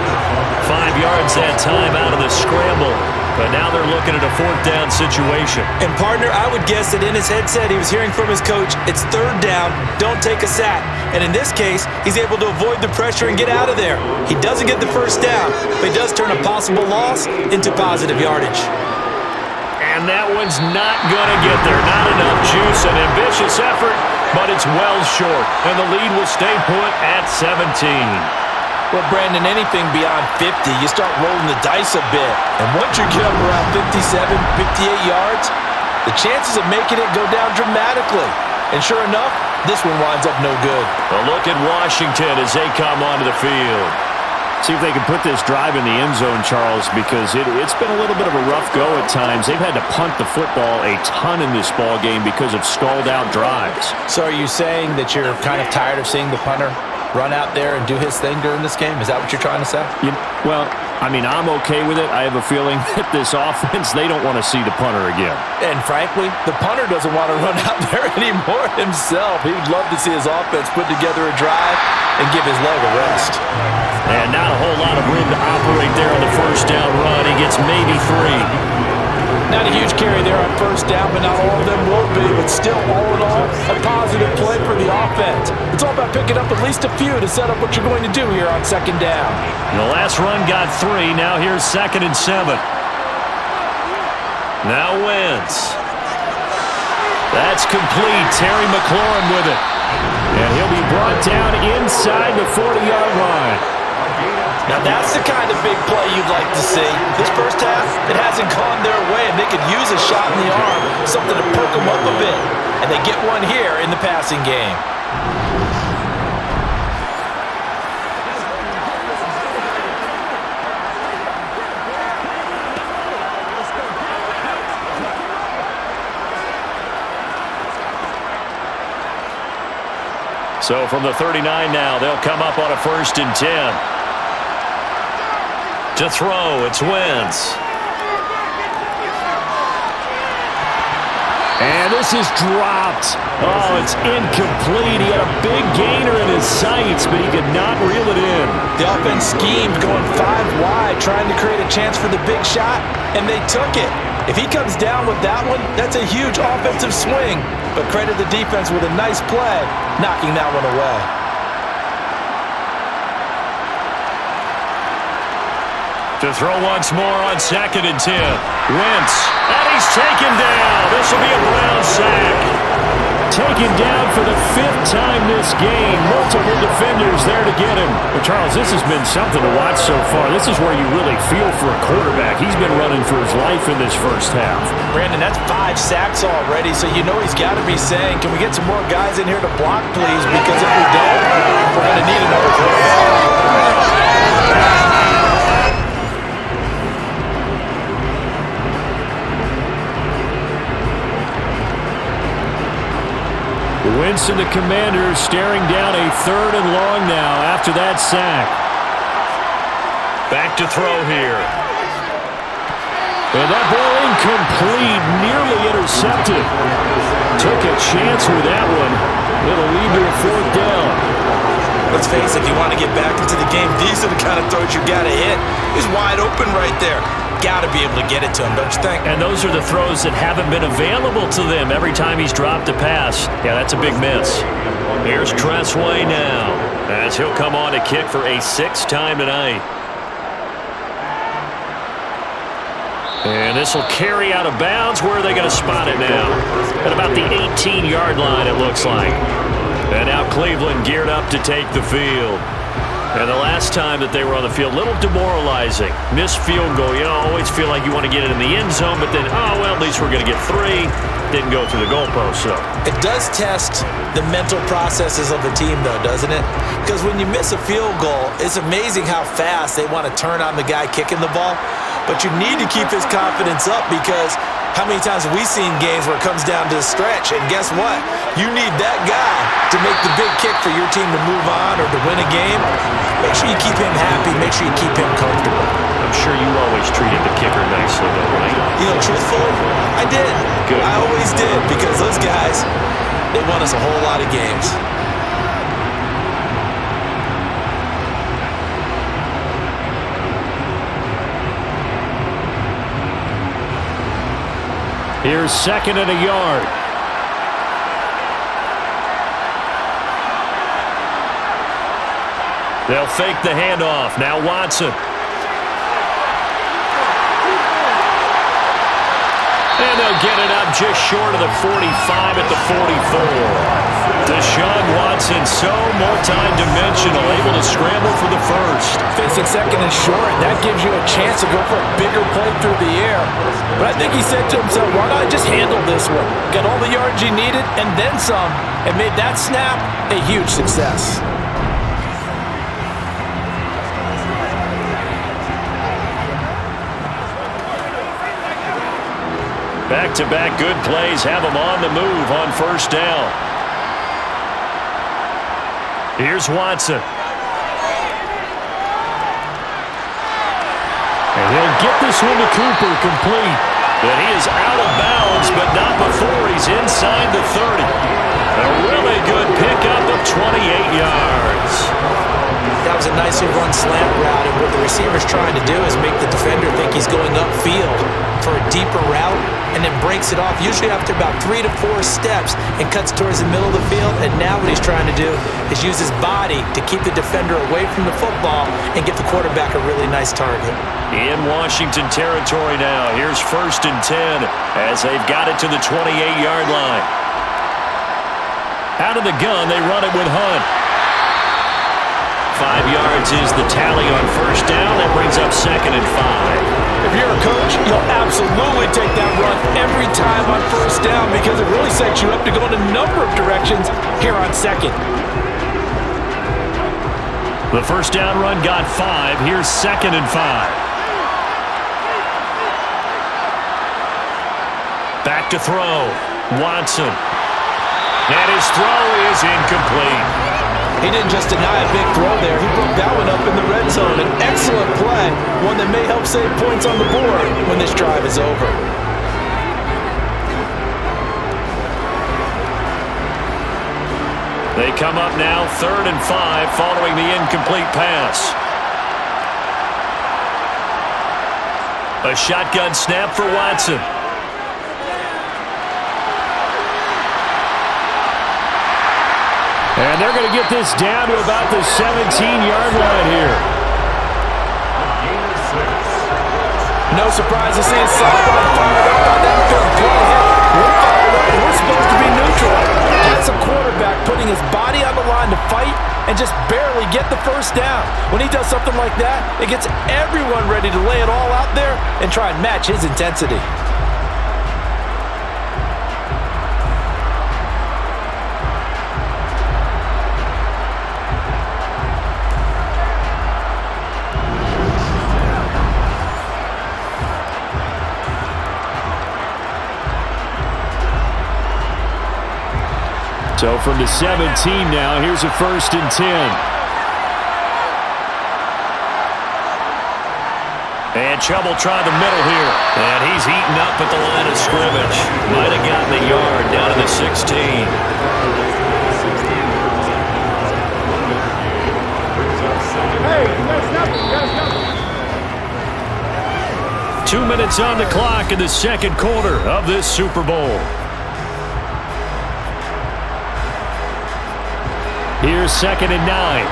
5 yards that time out of the scramble. But now they're looking at a 4th down situation. And partner, I would guess that in his headset he was hearing from his coach, it's 3rd down, don't take a sack. And in this case, he's able to avoid the pressure and get out of there. He doesn't get the first down, but he does turn a possible loss into positive yardage. And that one's not going to get there. Not enough juice, an ambitious effort, but it's well short. And the lead will stay put at 17. Well, Brandon, anything beyond 50, you start rolling the dice a bit. And once you get up around 57, 58 yards, the chances of making it go down dramatically. And sure enough, this one winds up no good. A look at Washington as they come onto the field. See if they can put this drive in the end zone, Charles, because it's been a little bit of a rough go at times. They've had to punt the football a ton in this ball game because of stalled-out drives. So are you saying that you're kind of tired of seeing the punter run out there and do his thing during this game? Is that what you're trying to say? Well, I mean, I'm okay with it. I have a feeling that this offense, they don't want to see the punter again. And frankly, the punter doesn't want to run out there anymore himself. He'd love to see his offense put together a drive and give his leg a rest. And not a whole lot of room to operate there on the first down run. He gets maybe 3. Not a huge carry there on first down, but not all of them will be. But still, all in all, a positive play for the offense. It's all about picking up at least a few to set up what you're going to do here on 2nd down. And the last run got 3. Now here's 2nd and 7. Now Wentz. That's complete. Terry McLaurin with it. And he'll be brought down inside the 40-yard line. Now that's the kind of big play you'd like to see. This first half, it hasn't gone their way, and they could use a shot in the arm, something to perk them up a bit. And they get one here in the passing game. So from the 39 now, they'll come up on a 1st and 10. To throw, it's Wentz. And this is dropped. Oh, it's incomplete. He had a big gainer in his sights, but he could not reel it in. The offense schemed going 5 wide, trying to create a chance for the big shot, and they took it. If he comes down with that one, that's a huge offensive swing. But credit the defense with a nice play, knocking that one away. To throw once more on 2nd and 10. Wentz, and he's taken down. This will be a Brown sack. Taken down for the 5th time this game. Multiple defenders there to get him. Well, Charles, this has been something to watch so far. This is where you really feel for a quarterback. He's been running for his life in this first half. Brandon, that's 5 sacks already, so you know he's got to be saying, can we get some more guys in here to block, please? Because if we don't, we're going to need another quarterback. Wentz and the Commanders staring down a 3rd and long now after that sack. Back to throw here. And that ball incomplete, nearly intercepted. Took a chance with that one. It'll lead to a 4th down. Let's face it, if you want to get back into the game, these are the kind of throws you got to hit. He's wide open right there. Got to be able to get it to him, don't you think? And those are the throws that haven't been available to them every time he's dropped a pass. Yeah, that's a big miss. Here's Tressway now, as he'll come on to kick for a 6th time tonight. And this will carry out of bounds. Where are they going to spot it now? At about the 18-yard line, it looks like. And now Cleveland geared up to take the field. And the last time that they were on the field, a little demoralizing. Missed field goal. You know, always feel like you want to get it in the end zone, but then, oh, well, at least we're going to get 3. Didn't go through the goalpost, so. It does test the mental processes of the team, though, doesn't it? Because when you miss a field goal, it's amazing how fast they want to turn on the guy kicking the ball. But you need to keep his confidence up, because how many times have we seen games where it comes down to the stretch, and guess what? You need that guy to make the big kick for your team to move on or to win a game. Make sure you keep him happy. Make sure you keep him comfortable. I'm sure you always treated the kicker nicely, though, right? You know, truthfully, I did. Good. I always did, because those guys, they won us a whole lot of games. Here's 2nd and a yard. They'll fake the handoff. Now Watson. And they'll get it up just short of the 45 at the 44. Deshaun Watson, so multi-dimensional, able to scramble for the first. Facing 2nd and short, that gives you a chance to go for a bigger play through the air. But I think he said to himself, why not just handle this one? Got all the yards you needed and then some, and made that snap a huge success. Back-to-back good plays have them on the move on 1st down. Here's Watson. And he'll get this one to Cooper, complete. But he is out of bounds, but not before he's inside the 30. A really good pickup of 28 yards. That was a nicely run slant route, and what the receiver's trying to do is make the defender think he's going upfield for a deeper route, and then breaks it off, usually after about 3 to 4 steps, and cuts towards the middle of the field. And now what he's trying to do is use his body to keep the defender away from the football and get the quarterback a really nice target. In Washington territory now, here's 1st and 10 as they've got it to the 28-yard line. Out of the gun, they run it with Hunt. 5 yards is the tally on first down. That brings up 2nd and 5. If you're a coach, you'll absolutely take that run every time on first down because it really sets you up to go in a number of directions here on 2nd. The first down run got 5. Here's 2nd and 5. Back to throw. Watson. And his throw is incomplete. He didn't just deny a big throw there. He broke that one up in the red zone. An excellent play, one that may help save points on the board when this drive is over. They come up now 3rd and 5 following the incomplete pass. A shotgun snap for Watson. And they're going to get this down to about the 17-yard line here. No surprise to see his sideline fired up on that big play hit. We're fired up. We're supposed to be neutral. That's a quarterback putting his body on the line to fight and just barely get the first down. When he does something like that, it gets everyone ready to lay it all out there and try and match his intensity. So from the 17 now, here's a 1st and 10. And Chubb will try the middle here. And he's eaten up at the line of scrimmage. Might have gotten a yard down to the 16. Hey, you got nothing. You got nothing. 2 minutes on the clock in the 2nd quarter of this Super Bowl. Here's 2nd and 9.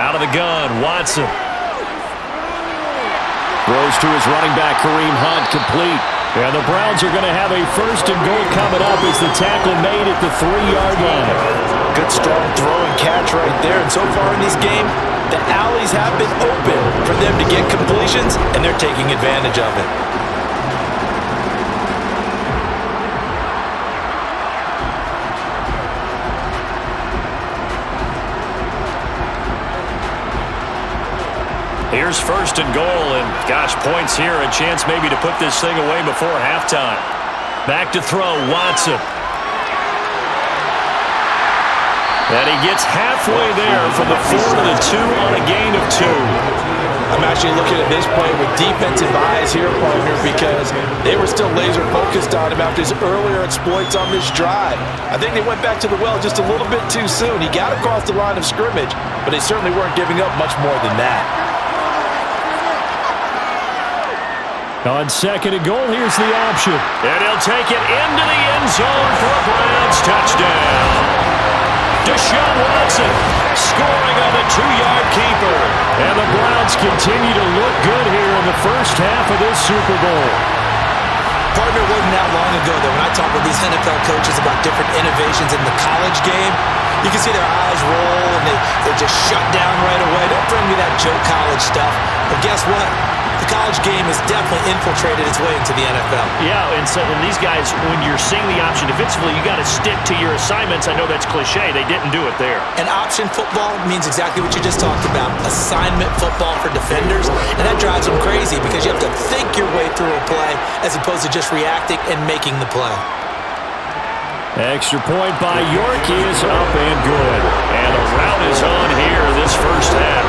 Out of the gun, Watson. Throws to his running back, Kareem Hunt, complete. And the Browns are going to have a 1st and goal coming up as the tackle made at the 3-yard line. Good strong throw and catch right there. And so far in this game, the alleys have been open for them to get completions, and they're taking advantage of it. Here's 1st and goal, and gosh, points here, a chance maybe to put this thing away before halftime. Back to throw, Watson. And he gets halfway there from the 4 to the 2 on a gain of 2. I'm actually looking at this play with defensive eyes here, partner, because they were still laser focused on him after his earlier exploits on this drive. I think they went back to the well just a little bit too soon. He got across the line of scrimmage, but they certainly weren't giving up much more than that. On 2nd and goal, here's the option. And he'll take it into the end zone for a Browns touchdown. Deshaun Watson scoring on the 2-yard keeper. And the Browns continue to look good here in the first half of this Super Bowl. Partner, wasn't that long ago that when I talk with these NFL coaches about different innovations in the college game, you can see their eyes roll and they just shut down right away. Don't bring me that Joe College stuff. But guess what? The college game has definitely infiltrated its way into the NFL. Yeah, and so when these guys, when you're seeing the option defensively, you got to stick to your assignments. I know that's cliche. They didn't do it there. And option football means exactly what you just talked about. Assignment football for defenders. And that drives them crazy because you have to think your way through a play as opposed to just reacting and making the play. Extra point by York is up and good. And the route is on here this first half.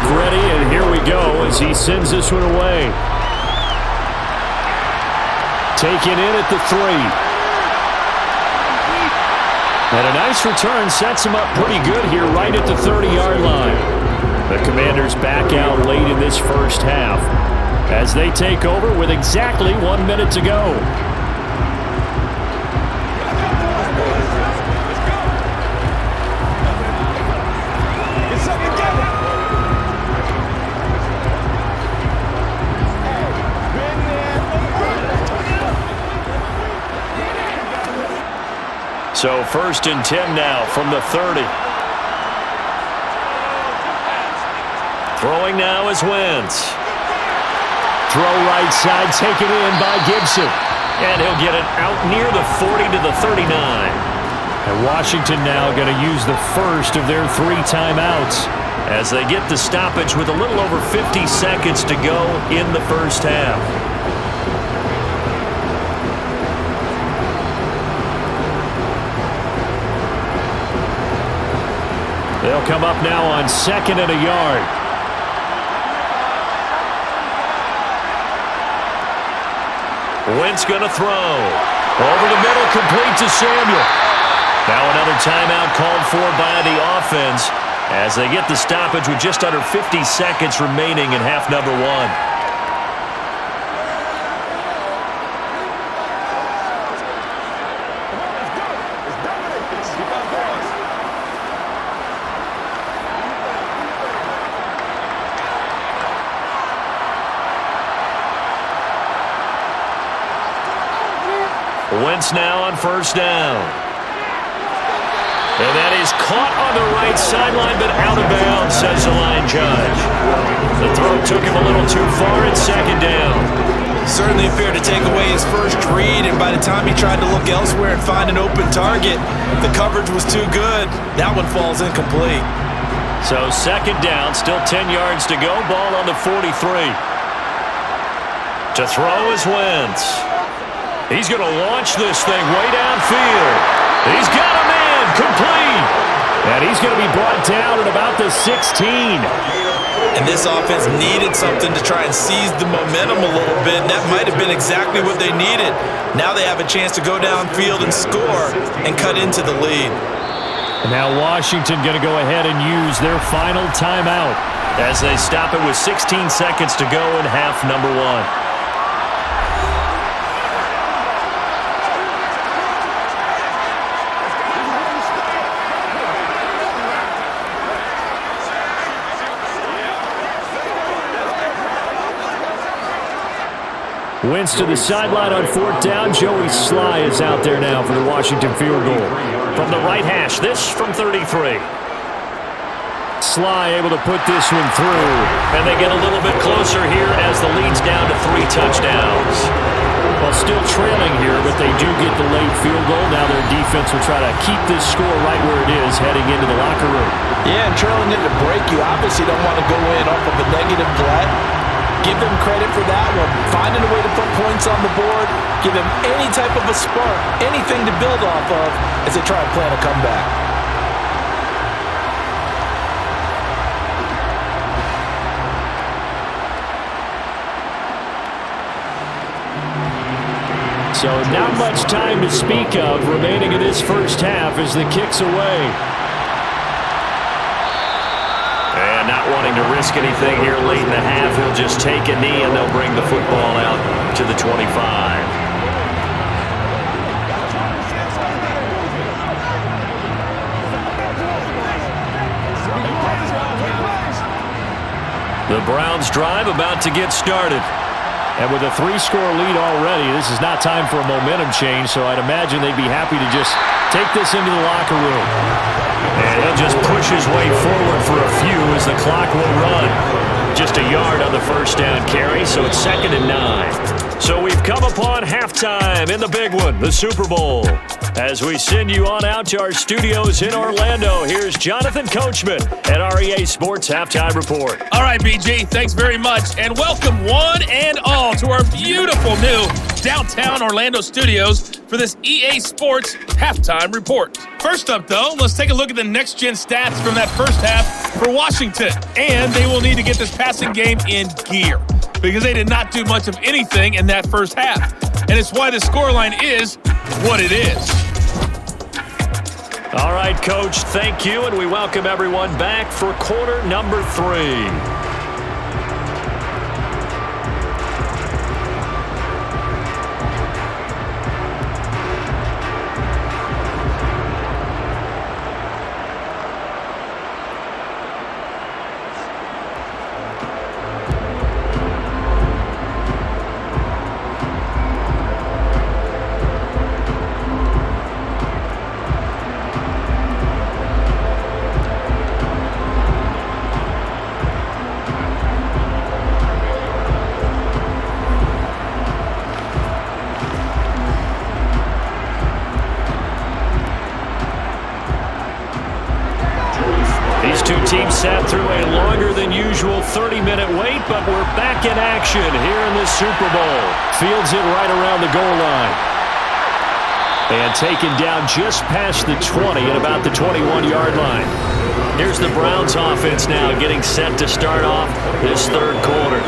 Ready, and here we go as he sends this one away. Taken in at the 3. And a nice return sets him up pretty good here right at the 30-yard line. The Commanders back out late in this first half as they take over with exactly 1 minute to go. So 1st and 10 now from the 30. Throwing now is Wentz. Throw right side taken in by Gibson. And he'll get it out near the 40 to the 39. And Washington now going to use the first of their 3 timeouts as they get the stoppage with a little over 50 seconds to go in the first half. They'll come up now on 2nd and a yard. Wentz going to throw. Over the middle, complete to Samuel. Now another timeout called for by the offense as they get the stoppage with just under 50 seconds remaining in half number 1. Wentz now on 1st down. And that is caught on the right sideline, but out of bounds, says the line judge. The throw took him a little too far at 2nd down. Certainly appeared to take away his first read, and by the time he tried to look elsewhere and find an open target, the coverage was too good. That one falls incomplete. So 2nd down, still 10 yards to go. Ball on the 43. To throw is Wentz. He's going to launch this thing way downfield. He's got a man complete. And he's going to be brought down at about the 16. And this offense needed something to try and seize the momentum a little bit. That might have been exactly what they needed. Now they have a chance to go downfield and score and cut into the lead. And now Washington going to go ahead and use their final timeout as they stop it with 16 seconds to go in half number 1. Wentz to the sideline on 4th down. Joey Sly is out there now for the Washington field goal. From the right hash, this from 33. Sly able to put this one through. And they get a little bit closer here as the lead's down to 3 touchdowns. Well, still trailing here, but they do get the late field goal. Now their defense will try to keep this score right where it is heading into the locker room. Yeah, and trailing into break, you obviously don't want to go in off of a negative play. Give them credit for that one. Finding a way to put points on the board. Give them any type of a spark, anything to build off of as they try and plan a comeback. So not much time to speak of remaining in this first half as the kick's away. And not wanting to risk anything here late in the half, he'll just take a knee and they'll bring the football out to the 25. The Browns drive about to get started. And with a 3-score lead already, this is not time for a momentum change, so I'd imagine they'd be happy to just take this into the locker room. And he'll just push his way forward for a few as the clock will run. Just a yard on the 1st down carry, so it's 2nd and 9. So we've come upon halftime in the big one, the Super Bowl. As we send you on out to our studios in Orlando, here's Jonathan Coachman at our EA Sports Halftime Report. All right, BG, thanks very much, and welcome one and all to our beautiful new downtown Orlando studios for this EA Sports Halftime Report. First up, though, let's take a look at the next-gen stats from that first half for Washington, and they will need to get this passing game in gear because they did not do much of anything in that first half. and it's why the scoreline is what it is. All right, Coach, thank you, and we welcome everyone back for quarter number 3. These two teams sat through a longer than usual 30-minute wait, but we're back in action here in the Super Bowl. Fields it right around the goal line. And taken down just past the 20 at about the 21-yard line. Here's the Browns offense now getting set to start off this third quarter.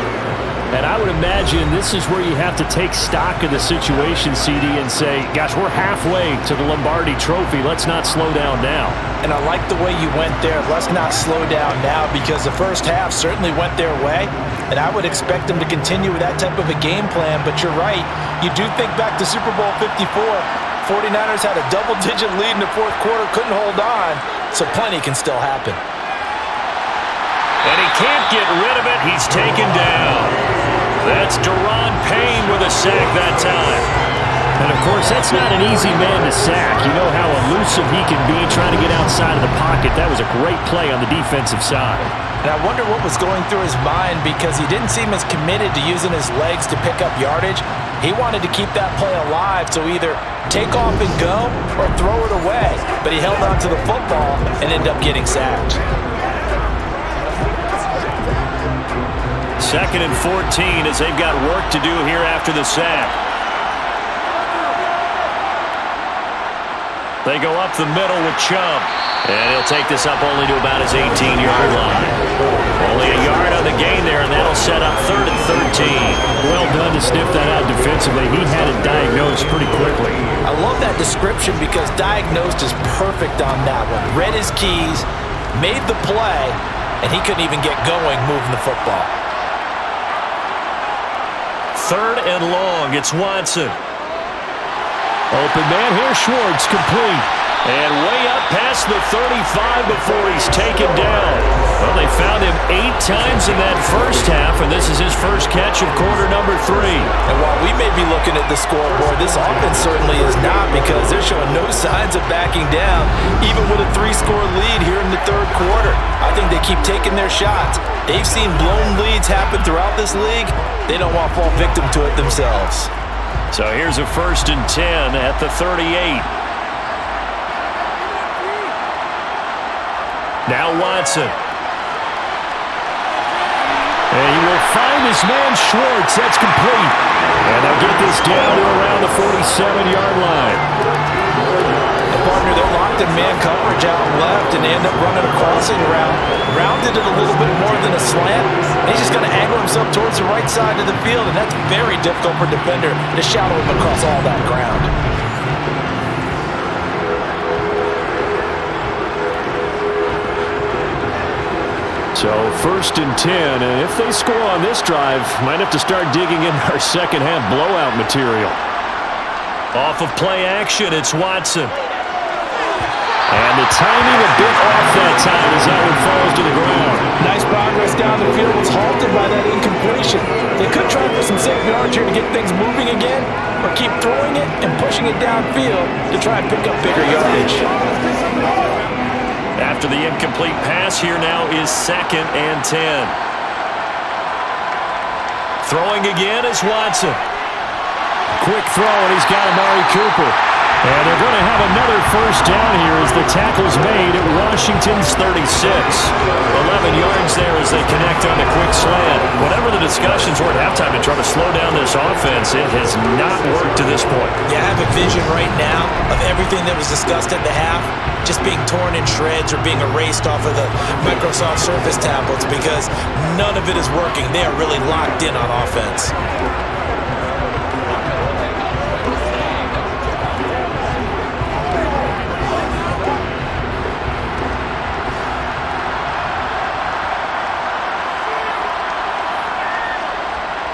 And I would imagine this is where you have to take stock of the situation, CD, and say, gosh, we're halfway to the Lombardi Trophy. Let's not slow down now. And I like the way you went there. Let's not slow down now, because the first half certainly went their way. And I would expect them to continue with that type of a game plan. But you're right. You do think back to Super Bowl 54. 49ers had a double-digit lead in the fourth quarter, couldn't hold on. So plenty can still happen. And he can't get rid of it. He's taken down. That's Daron Payne with a sack that time. And, of course, that's not an easy man to sack. You know how elusive he can be trying to get outside of the pocket. That was a great play on the defensive side. And I wonder what was going through his mind, because he didn't seem as committed to using his legs to pick up yardage. He wanted to keep that play alive, so either take off and go or throw it away. But he held on to the football and ended up getting sacked. 2nd and 14 as they've got work to do here after the sack. They go up the middle with Chubb. And he'll take this up only to about his 18-yard line. Only a yard on the gain there, and that'll set up 3rd and 13. Well done to sniff that out defensively. He had it diagnosed pretty quickly. I love that description, because diagnosed is perfect on that one. Read his keys, made the play, and he couldn't even get going moving the football. 3rd and long. It's Watson. Open man here, Schwartz, complete. And way up past the 35 before he's taken down. Well, they found him 8 times in that first half, and this is his first catch of quarter number 3. And while we may be looking at the scoreboard, this offense certainly is not, because they're showing no signs of backing down, even with a 3-score lead here in the third quarter. I think they keep taking their shots. They've seen blown leads happen throughout this league. They don't want to fall victim to it themselves. So here's a 1st and 10 at the 38. Now Watson. And he will find his man Schwartz. That's complete. And they'll get this down to around the 47-yard line. And partner, they're locked in man coverage out left, and they end up running a crossing route. Rounded it a little bit more than a slant. And he's just going to angle himself towards the right side of the field, and that's very difficult for a defender to shadow him across all that ground. So 1st and 10, and if they score on this drive, might have to start digging into our second half blowout material. Off of play action, it's Watson. And the timing a bit off that time as that one falls to the ground. Nice progress down the field, was halted by that incompletion. They could try for some safe yards here to get things moving again, or keep throwing it and pushing it downfield to try and pick up bigger yardage. After the incomplete pass, here now is 2nd and 10. Throwing again is Watson. Quick throw, and he's got Amari Cooper. And they're going to have another first down here as the tackle's made at Washington's 36. 11 yards there as they connect on the quick slant. Whatever the discussions were at halftime to try to slow down this offense, it has not worked to this point. Yeah, I have a vision right now of everything that was discussed at the half just being torn in shreds or being erased off of the Microsoft Surface tablets, because none of it is working. They are really locked in on offense.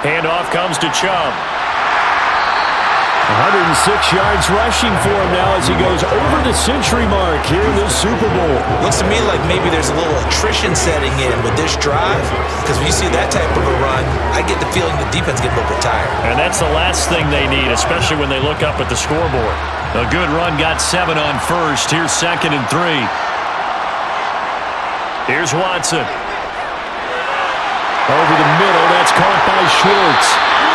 Handoff comes to Chubb. 106 yards rushing for him now as he goes over the century mark here in the Super Bowl. Looks to me like maybe there's a little attrition setting in with this drive, because when you see that type of a run, I get the feeling the defense get a little bit tired. And that's the last thing they need, especially when they look up at the scoreboard. A good run got 7 on first. Here's 2nd and 3. Here's Watson. Over the middle, that's caught by Schwartz.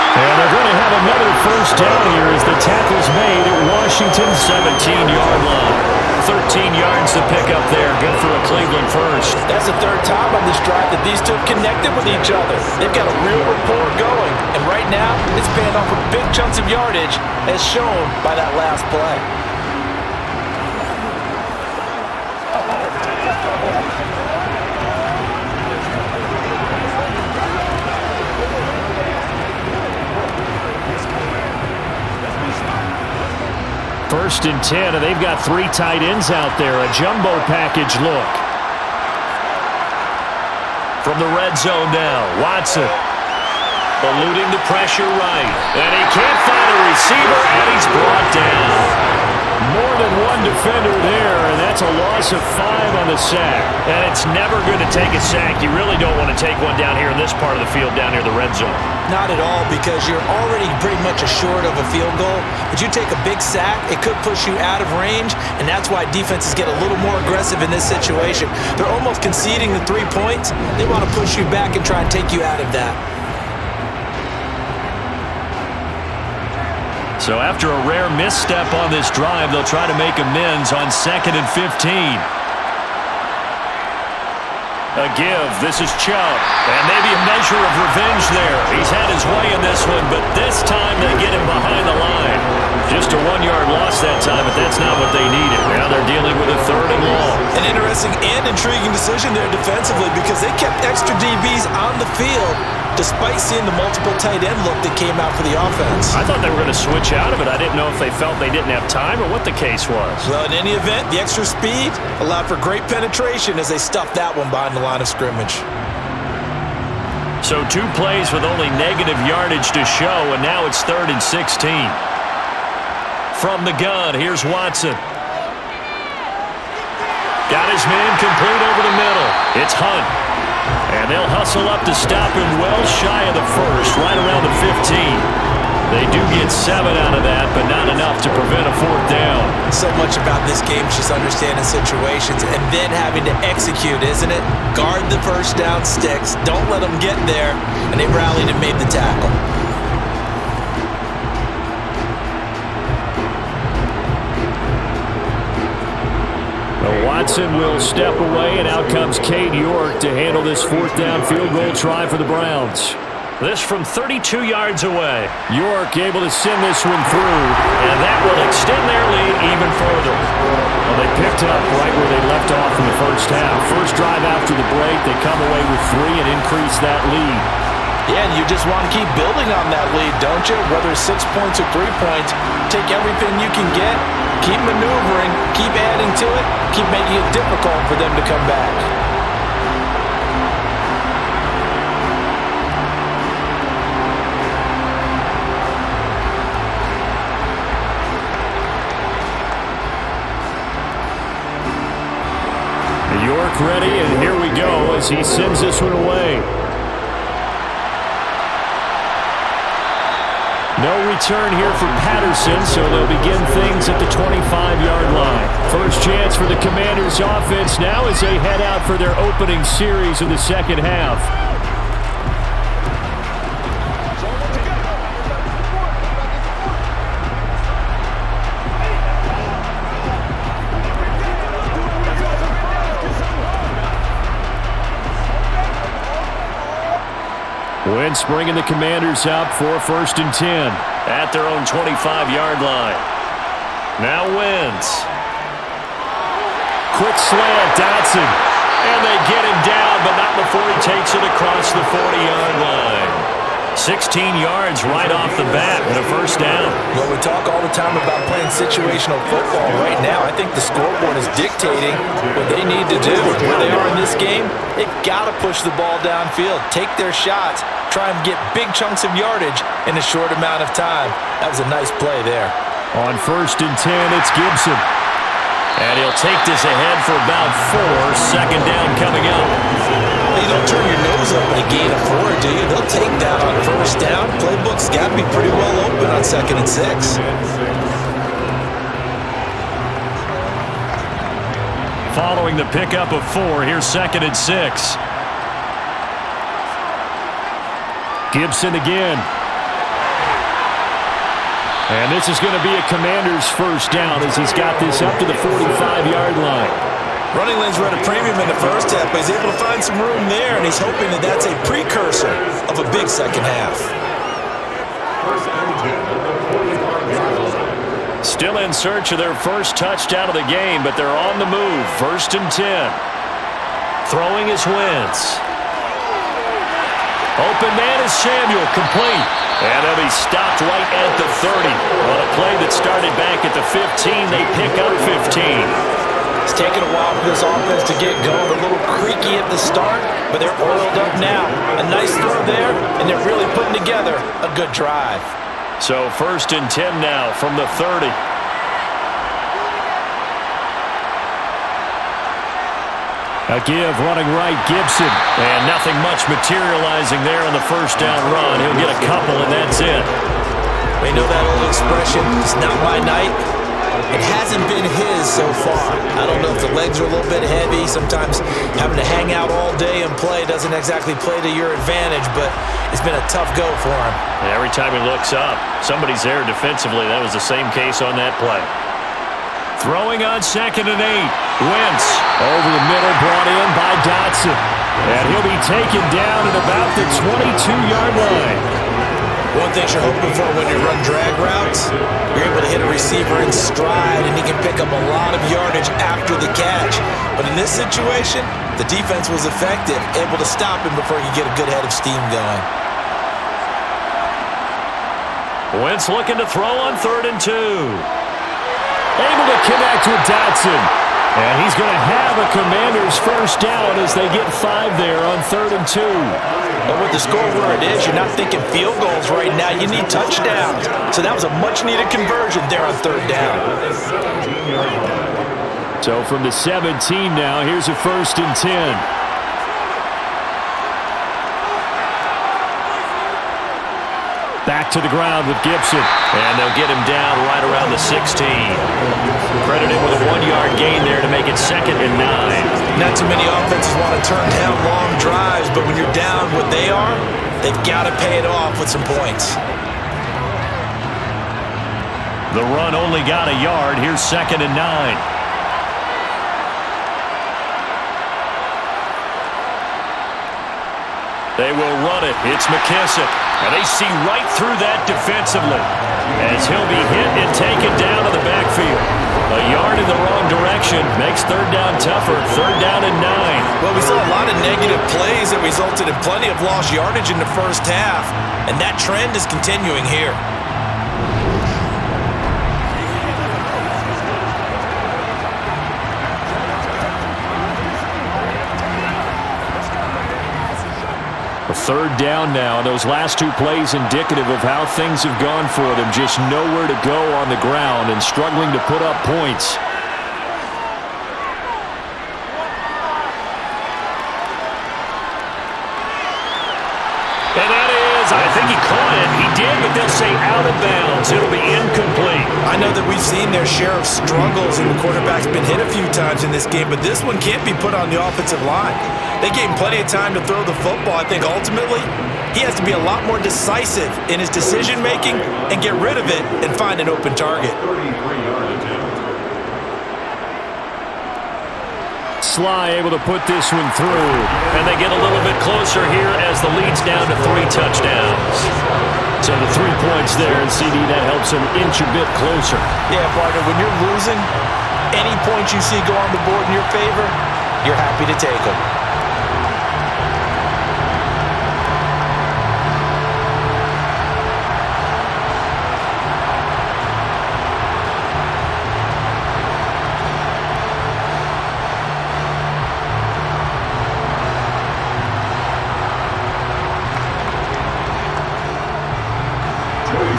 And they're going to have another first down here as the tackle's made at Washington's 17-yard line. 13 yards to pick up there. Good for a Cleveland first. That's the third time on this drive that these two have connected with each other. They've got a real rapport going. And right now, it's paying off with big chunks of yardage, as shown by that last play. First and 10, and they've got 3 tight ends out there. A jumbo package look. From the red zone now, Watson. Eluding the pressure right. And he can't find a receiver, and he's brought down. More than one defender there, and that's a loss of 5 on the sack. And it's never good to take a sack. You really don't want to take one down here in this part of the field, down near the red zone. Not at all, because you're already pretty much assured of a field goal. But you take a big sack, it could push you out of range, and that's why defenses get a little more aggressive in this situation. They're almost conceding the 3 points. They want to push you back and try and take you out of that. So after a rare misstep on this drive, they'll try to make amends on 2nd and 15. A give. This is Chubb. And maybe a measure of revenge there. He's had his way in this one, but this time they get him behind the line. Just a 1-yard loss that time, but that's not what they needed. Now they're dealing with a 3rd and long. An interesting and intriguing decision there defensively, because they kept extra DBs on the field despite seeing the multiple tight end look that came out for the offense. I thought they were going to switch out of it. I didn't know if they felt they didn't have time or what the case was. Well, in any event, the extra speed allowed for great penetration as they stuffed that one behind the line of scrimmage. So 2 plays with only negative yardage to show, and now it's 3rd and 16. From the gun, here's Watson. Got his man complete over the middle. It's Hunt. And they'll hustle up to stop him well shy of the first, right around the 15. They do get 7 out of that, but not enough to prevent a 4th down. So much about this game is just understanding situations and then having to execute, isn't it? Guard the first down sticks. Don't let them get there. And they rallied and made the tackle. Watson will step away, and out comes Cade York to handle this 4th down field goal try for the Browns. This from 32 yards away. York able to send this one through. And that will extend their lead even further. Well, they picked up right where they left off in the first half. First drive after the break, they come away with 3 and increase that lead. Yeah, and you just want to keep building on that lead, don't you? Whether it's 6 points or 3 points, take everything you can get, keep maneuvering, keep adding to it, keep making it difficult for them to come back. York ready, and here we go as he sends this one away. No return here for Patterson, so they'll begin things at the 25-yard line. First chance for the Commanders' offense now as they head out for their opening series of the second half. Wentz bringing the Commanders up for 1st and 10. At their own 25-yard line. Now Wentz. Quick slant, Dotson. And they get him down, but not before he takes it across the 40-yard line. 16 yards right off the bat and a first down. Well, we talk all the time about playing situational football. Right now, I think the scoreboard is dictating what they need to do. Where they are in this game, they've got to push the ball downfield, take their shots, try and get big chunks of yardage in a short amount of time. That was a nice play there. On 1st and 10, it's Gibson. And he'll take this ahead for about 4. Second down coming up. You don't turn your nose up at a gain of 4, do you? They'll take that on 1st down. Playbook's got to be pretty well open on 2nd and 6. Following the pickup of 4, here's 2nd and 6. Gibson again. And this is going to be a Commander's 1st down as he's got this up to the 45-yard line. Running lanes were at a premium in the first half, but he's able to find some room there, and he's hoping that that's a precursor of a big second half. Still in search of their first touchdown of the game, but they're on the move. 1st and 10. Throwing is Wentz. Open man is Samuel, complete. And they'll be stopped right at the 30. On a play that started back at the 15, they pick up 15. It's taken a while for this offense to get going. A little creaky at the start, but they're oiled up now. A nice throw there, and they're really putting together a good drive. So 1st and 10 now from the 30. A give running right, Gibson. And nothing much materializing there on the 1st down run. He'll get a couple, and that's it. We know that old expression, it's not my night. It hasn't been his so far. I don't know if the legs are a little bit heavy. Sometimes having to hang out all day and play doesn't exactly play to your advantage, but it's been a tough go for him. And every time he looks up, somebody's there defensively. That was the same case on that play. Throwing on 2nd and 8. Wentz over the middle, brought in by Dotson. And he'll be taken down at about the 22-yard line. One thing you're hoping for when you run drag routes, you're able to hit a receiver in stride, and he can pick up a lot of yardage after the catch. But in this situation, the defense was effective, able to stop him before he could get a good head of steam going. Wentz looking to throw on 3rd and 2. Able to connect with Dotson. And he's going to have a Commander's 1st down as they get 5 there on 3rd and 2. But with the score where it is, you're not thinking field goals right now. You need touchdowns. So that was a much-needed conversion there on 3rd down. So from the 17 now, here's a 1st and 10. Back to the ground with Gibson. And they'll get him down right around the 16. Credited with a 1-yard gain there to make it 2nd and 9. Not too many offenses want to turn down long drives, but when you're down what they are, they've got to pay it off with some points. The run only got a yard. Here's 2nd and 9. They will run it. It's McKissick. And they see right through that defensively as he'll be hit and taken down to the backfield. A yard in the wrong direction makes 3rd down tougher. 3rd down and 9. Well, we saw a lot of negative plays that resulted in plenty of lost yardage in the first half, and that trend is continuing here. A 3rd down now. Those last 2 plays indicative of how things have gone for them. Just nowhere to go on the ground and struggling to put up points. And that is, I think he caught it. He did, but they'll say out of bounds. It'll be incomplete. I know that we've seen their share of struggles, and the quarterback's been hit a few times in this game, but this one can't be put on the offensive line. They gave him plenty of time to throw the football. I think ultimately he has to be a lot more decisive in his decision-making and get rid of it and find an open target. Sly able to put this one through. And they get a little bit closer here as the lead's down to 3 touchdowns. So the 3 points there, and CD, that helps them inch a bit closer. Yeah, partner, when you're losing, any points you see go on the board in your favor, you're happy to take them.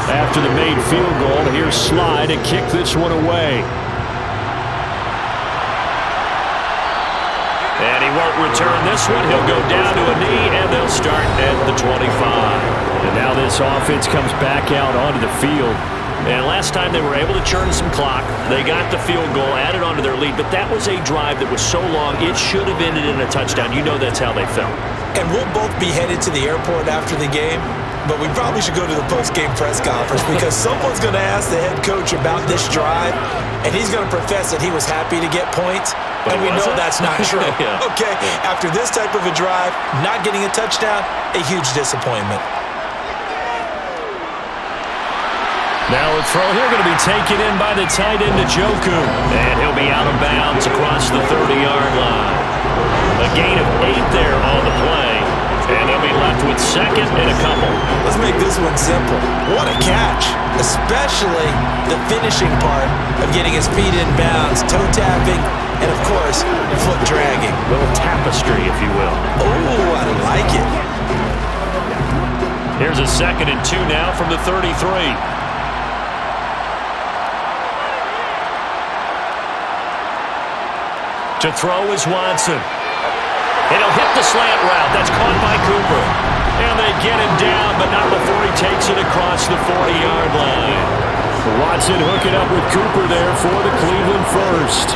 after the made field goal. Here's Slide to kick this one away. And he won't return this one. He'll go down to a knee, and they'll start at the 25. And now this offense comes back out onto the field. And last time they were able to churn some clock. They got the field goal, added onto their lead, but that was a drive that was so long, it should have ended in a touchdown. You know that's how they felt. And we'll both be headed to the airport after the game, but we probably should go to the post-game press conference because someone's going to ask the head coach about this drive, and he's going to profess that he was happy to get points, and we know that's not true. Yeah. Okay, after this type of a drive, not getting a touchdown, a huge disappointment. Now a throw here going to be taken in by the tight end, Njoku. And he'll be out of bounds across the 30-yard line. A gain of 8 there on the play. And they'll be left with second and a couple. Let's make this one simple. What a catch, especially the finishing part of getting his feet in bounds, toe tapping, and of course, foot dragging. A little tapestry, if you will. Oh, I like it. Here's a 2nd and 2 now from the 33. To throw is Watson. And he'll hit the slant route. That's caught by Cooper. And they get him down, but not before he takes it across the 40-yard line. Watson hooking up with Cooper there for the Cleveland first.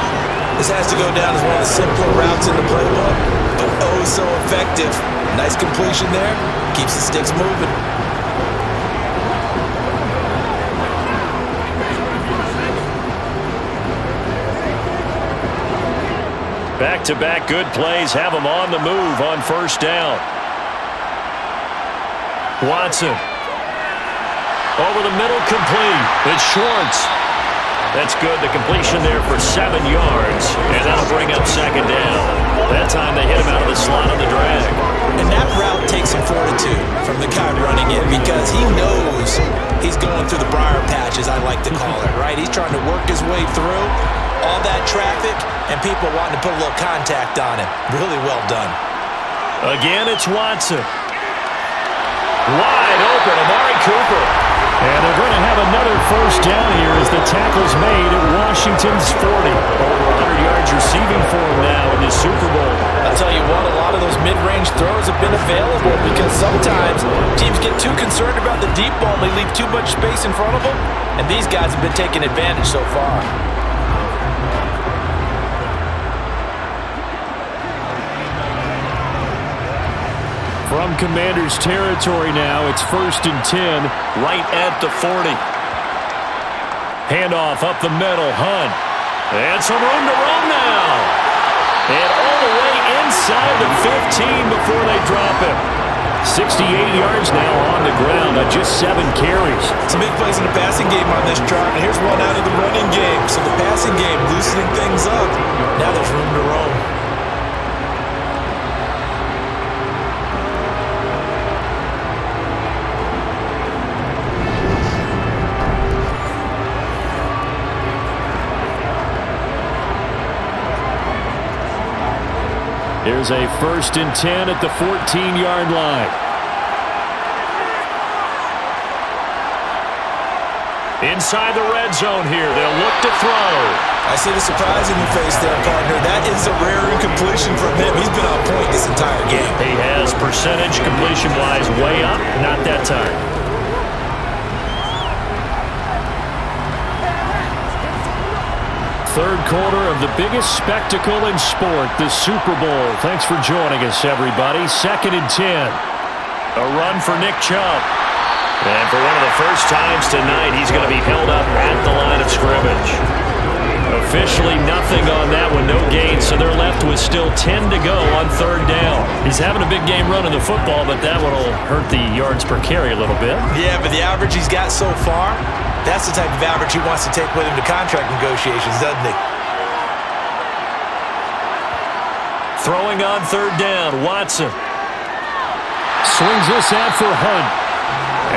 This has to go down as one of the simpler routes in the playbook, but oh so effective. Nice completion there. Keeps the sticks moving. Back-to-back good plays have him on the move on first down. Watson. Over the middle, complete. It's Schwartz. That's good. The completion there for 7 yards, and that'll bring up second down. That time they hit him out of the slot on the drag. And that route takes some fortitude from the guy running it because he knows he's going through the briar patch, as I like to call it, right? He's trying to work his way through all that traffic and people wanting to put a little contact on him. Really well done. Again, it's Watson. Wide open, Amari Cooper. And they're going to have another first down here as the tackle's made at Washington's 40. Over 100 yards receiving for him now in the Super Bowl. I'll tell you what, a lot of those mid-range throws have been available because sometimes teams get too concerned about the deep ball. They leave too much space in front of them, and these guys have been taking advantage so far. From Commanders territory now, it's 1st and 10. Right at the 40. Handoff up the middle, Hunt. And some room to run now. And all the way inside the 15 before they drop him. 68 yards now on the ground on just 7 carries. Some big plays in the passing game on this drive, and here's one out of the running game. So the passing game loosening things up. Now there's room to roam. Here's a 1st and 10 at the 14-yard line. Inside the red zone here. They'll look to throw. I see the surprise in your face there, partner. That is a rare incompletion from him. He's been on point this entire game. He has percentage completion-wise way up. Not that time. Third quarter of the biggest spectacle in sport, the Super Bowl. Thanks for joining us, everybody. 2nd and 10. A run for Nick Chubb. And for one of the first times tonight, he's going to be held up at the line of scrimmage. Officially nothing on that one, no gain, so they're left with still 10 to go on 3rd down. He's having a big game running the football, but that one will hurt the yards per carry a little bit. Yeah, but the average he's got so far, that's the type of average he wants to take with him to contract negotiations, doesn't he? Throwing on 3rd down, Watson. Swings this out for Hunt.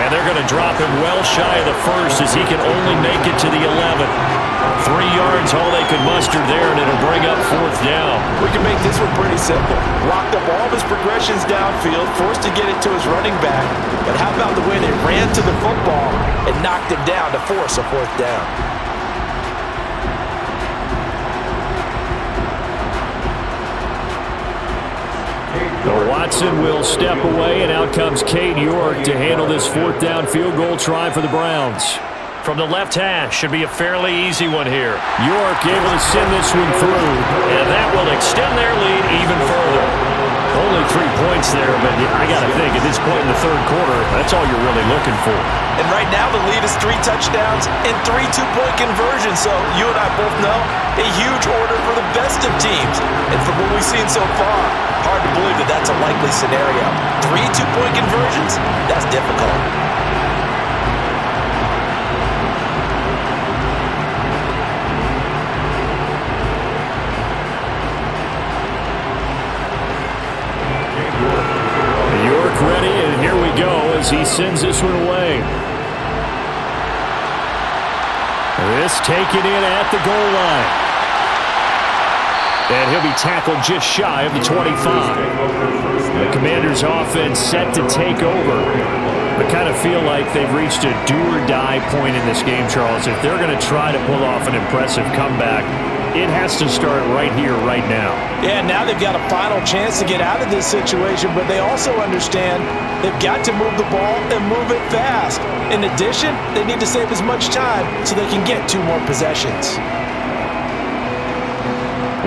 And they're going to drop him well shy of the 1st as he can only make it to the 11. 3 yards, all they could muster there, and it'll bring up 4th down. We can make this one pretty simple. Locked up all of his progressions downfield, forced to get it to his running back. But how about the way they ran to the football and knocked him down to force a 4th down? Watson will step away, and out comes Cade York to handle this 4th down field goal try for the Browns. From the left hash, should be a fairly easy one here. York able to send this one through. And that will extend their lead even further. Only 3 points there, but I got to think at this point in the 3rd quarter, that's all you're really looking for. And right now the lead is 3 touchdowns and 3 two-point conversions. So you and I both know a huge order for the best of teams. And from what we've seen so far, hard to believe that that's a likely scenario. 3 two-point conversions? That's difficult. York ready, and here we go as he sends this one away. This taken in at the goal line. And he'll be tackled just shy of the 25. The Commanders' offense set to take over. But kind of feel like they've reached a do-or-die point in this game, Charles. If they're going to try to pull off an impressive comeback, it has to start right here, right now. Yeah, now they've got a final chance to get out of this situation, but they also understand they've got to move the ball and move it fast. In addition, they need to save as much time so they can get 2 more possessions.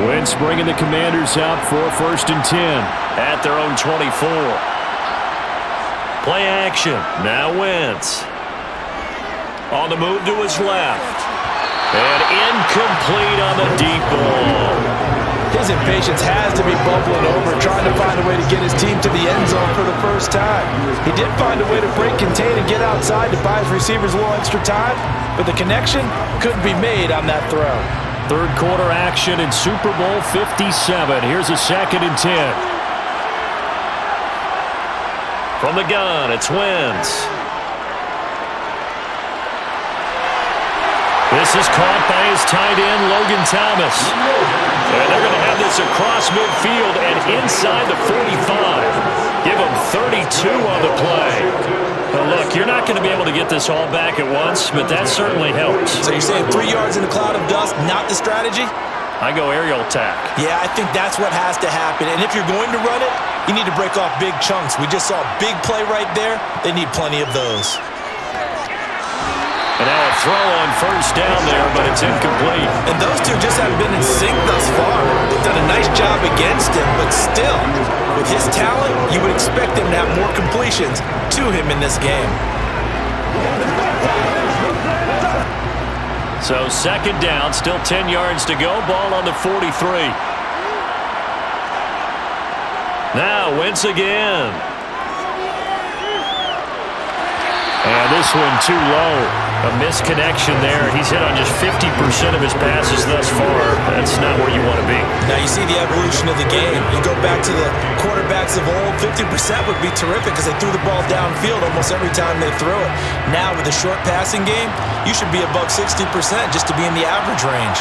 Wentz bringing the Commanders out for 1st and 10. At their own 24. Play action. Now Wentz. On the move to his left. And incomplete on the deep ball. His impatience has to be bubbling over, trying to find a way to get his team to the end zone for the first time. He did find a way to break, contain, and get outside to buy his receivers a little extra time, but the connection couldn't be made on that throw. 3rd quarter action in Super Bowl 57. Here's a 2nd and 10. From the gun, it's Wentz. This is caught by his tight end, Logan Thomas. And they're going to have this across midfield and inside the 45. Give him 32 on the play. Now look, you're not going to be able to get this all back at once, but that certainly helps. So you're saying 3 yards in a cloud of dust, not the strategy? I go aerial attack. Yeah, I think that's what has to happen. And if you're going to run it, you need to break off big chunks. We just saw a big play right there. They need plenty of those. And now a throw on 1st down there, but it's incomplete. And those two just haven't been in sync thus far. They've done a nice job against him, but still, with his talent, you would expect him to have more completions to him in this game. So 2nd down, still 10 yards to go. Ball on the 43. Now Wentz again. And this one too low. A misconnection there. He's hit on just 50% of his passes thus far. That's not where you want to be. Now you see the evolution of the game. You go back to the quarterbacks of old, 50% would be terrific because they threw the ball downfield almost every time they threw it. Now with a short passing game, you should be above 60% just to be in the average range.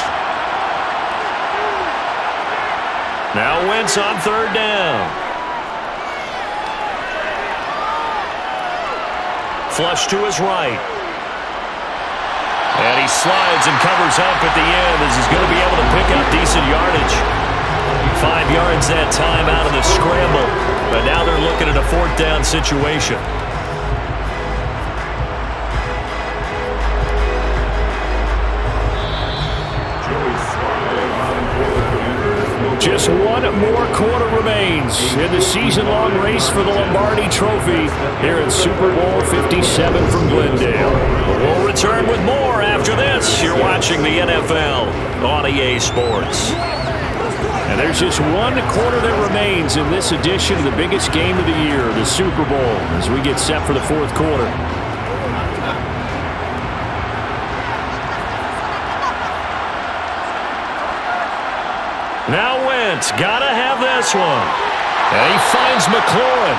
Now Wentz on 3rd down. Flush to his right. And he slides and covers up at the end as he's going to be able to pick up decent yardage. 5 yards that time out of the scramble. But now they're looking at a 4th down situation. Just 1 more quarter remains in the season-long race for the Lombardi Trophy here at Super Bowl 57 from Glendale. We'll return with more after this. You're watching the NFL on EA Sports. And there's just 1 quarter that remains in this edition of the biggest game of the year, the Super Bowl, as we get set for the 4th quarter. Now Wentz, gotta have this one. And he finds McLaurin.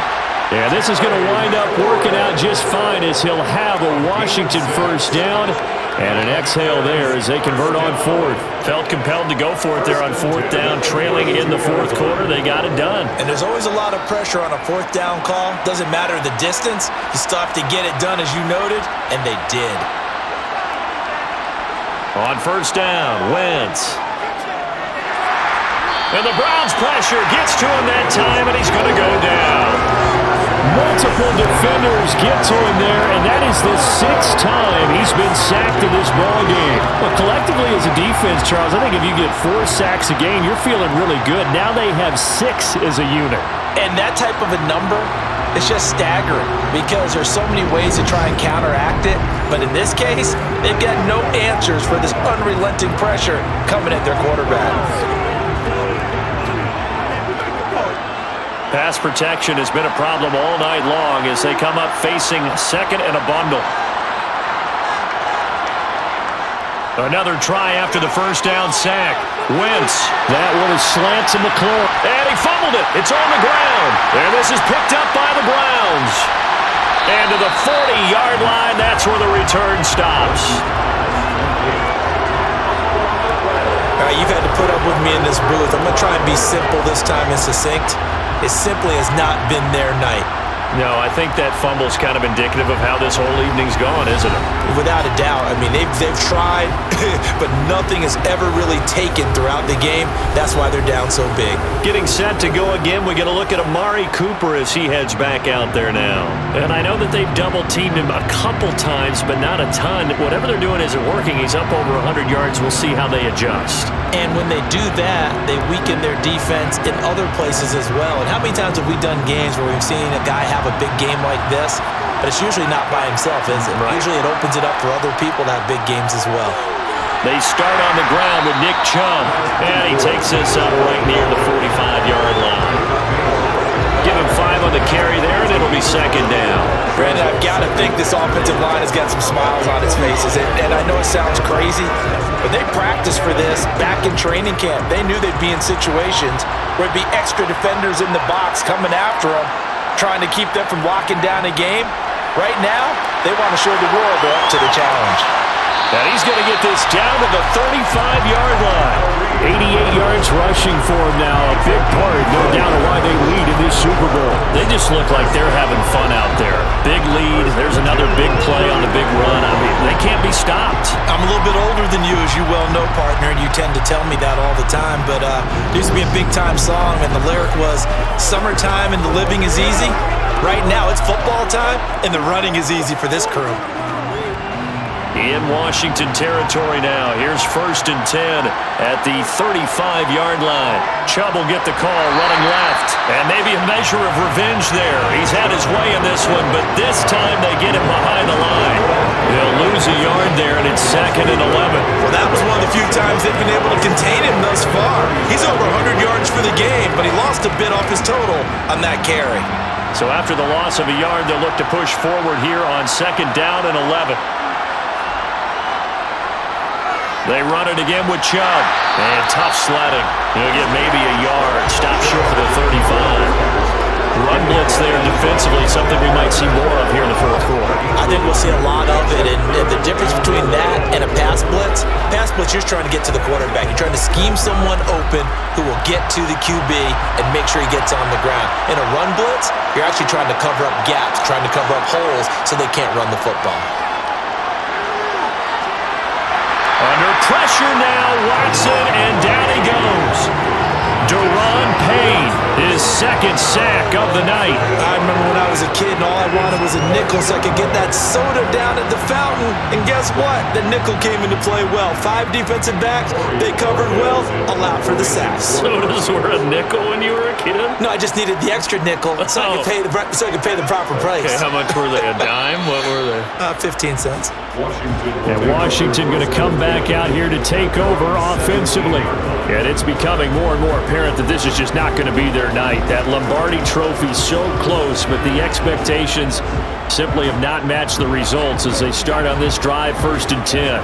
Yeah, this is going to wind up working out just fine as he'll have a Washington 1st down. And an exhale there as they convert on fourth. Felt compelled to go for it there on fourth down, trailing in the fourth quarter. They got it done. And there's always a lot of pressure on a fourth down call. Doesn't matter the distance. You still have to get it done, as you noted, and they did. On first down, Wentz. And the Browns' pressure gets to him that time, and he's going to go down. Multiple defenders get to him there, and that is the 6th time he's been sacked in this ball game. Well, collectively as a defense, Charles, I think if you get 4 sacks a game, you're feeling really good. Now they have 6 as a unit. And that type of a number, it's just staggering because there's so many ways to try and counteract it. But in this case, they've got no answers for this unrelenting pressure coming at their quarterback. Pass protection has been a problem all night long as they come up facing second and a bundle. Another try after the first down sack. Wentz. That one is slant to McClure. And he fumbled it. It's on the ground. And this is picked up by the Browns. And to the 40-yard line, that's where the return stops. All right, you've had to put up with me in this booth. I'm going to try and be simple this time and succinct. It simply has not been their night. No, I think that fumble's kind of indicative of how this whole evening's gone, isn't it? Without a doubt. I mean, they've tried, but nothing has ever really taken throughout the game. That's why they're down so big. Getting set to go again, we get a look at Amari Cooper as he heads back out there now. And I know that they've double-teamed him a couple times, but not a ton. Whatever they're doing isn't working. He's up over 100 yards. We'll see how they adjust. And when they do that, they weaken their defense in other places as well. And how many times have we done games where we've seen a guy have a big game like this, but it's usually not by himself, is it? Right. Usually it opens it up for other people to have big games as well. They start on the ground with Nick Chubb, and he takes this up right near the 45-yard line. Give him 5 on the carry there, and it'll be second down. Brandon, I've got to think this offensive line has got some smiles on its faces, and I know it sounds crazy, but they practiced for this back in training camp. They knew they'd be in situations where it'd be extra defenders in the box coming after them, trying to keep them from locking down a game. Right now, they want to show the world they're up to the challenge. And he's going to get this down to the 35-yard line. 88 yards rushing for him now. A big part, no doubt, of why they lead in this Super Bowl. They just look like they're having fun out there. Big lead. There's another big play on the big run. I mean, they can't be stopped. I'm a little bit older than you, as you well know, partner, and you tend to tell me that all the time. But there used to be a big-time song, and the lyric was, "Summertime and the living is easy." Right now, it's football time, and the running is easy for this crew. In Washington territory now. Here's 1st and 10 at the 35-yard line. Chubb will get the call running left. And maybe a measure of revenge there. He's had his way in this one, but this time they get him behind the line. They'll lose a yard there, and it's 2nd and 11. Well, that was one of the few times they've been able to contain him thus far. He's over 100 yards for the game, but he lost a bit off his total on that carry. So after the loss of a yard, they'll look to push forward here on 2nd down and 11. They run it again with Chubb. And tough sledding. He'll get maybe a yard. Stop short of the 35. Run blitz there defensively, something we might see more of here in the fourth quarter. I think we'll see a lot of it. And the difference between that and a pass blitz, you're trying to get to the quarterback. You're trying to scheme someone open who will get to the QB and make sure he gets on the ground. In a run blitz, you're actually trying to cover up gaps, trying to cover up holes so they can't run the football. Under pressure now, Watson, and down he goes. Deron Payne, his 2nd sack of the night. I remember when I was a kid and all I wanted was a nickel so I could get that soda down at the fountain. And guess what? The nickel came into play well. 5 defensive backs, they covered well, allowed for the sacks. Sodas were a nickel when you were a kid? No, I just needed the extra nickel so I could pay the proper price. Okay, how much were they? A dime? What were they? 15 cents. And Washington going to come back out here to take over offensively. And it's becoming more and more apparent that this is just not going to be their night. That Lombardi trophy so close, but the expectations simply have not matched the results as they start on this drive, 1st and 10.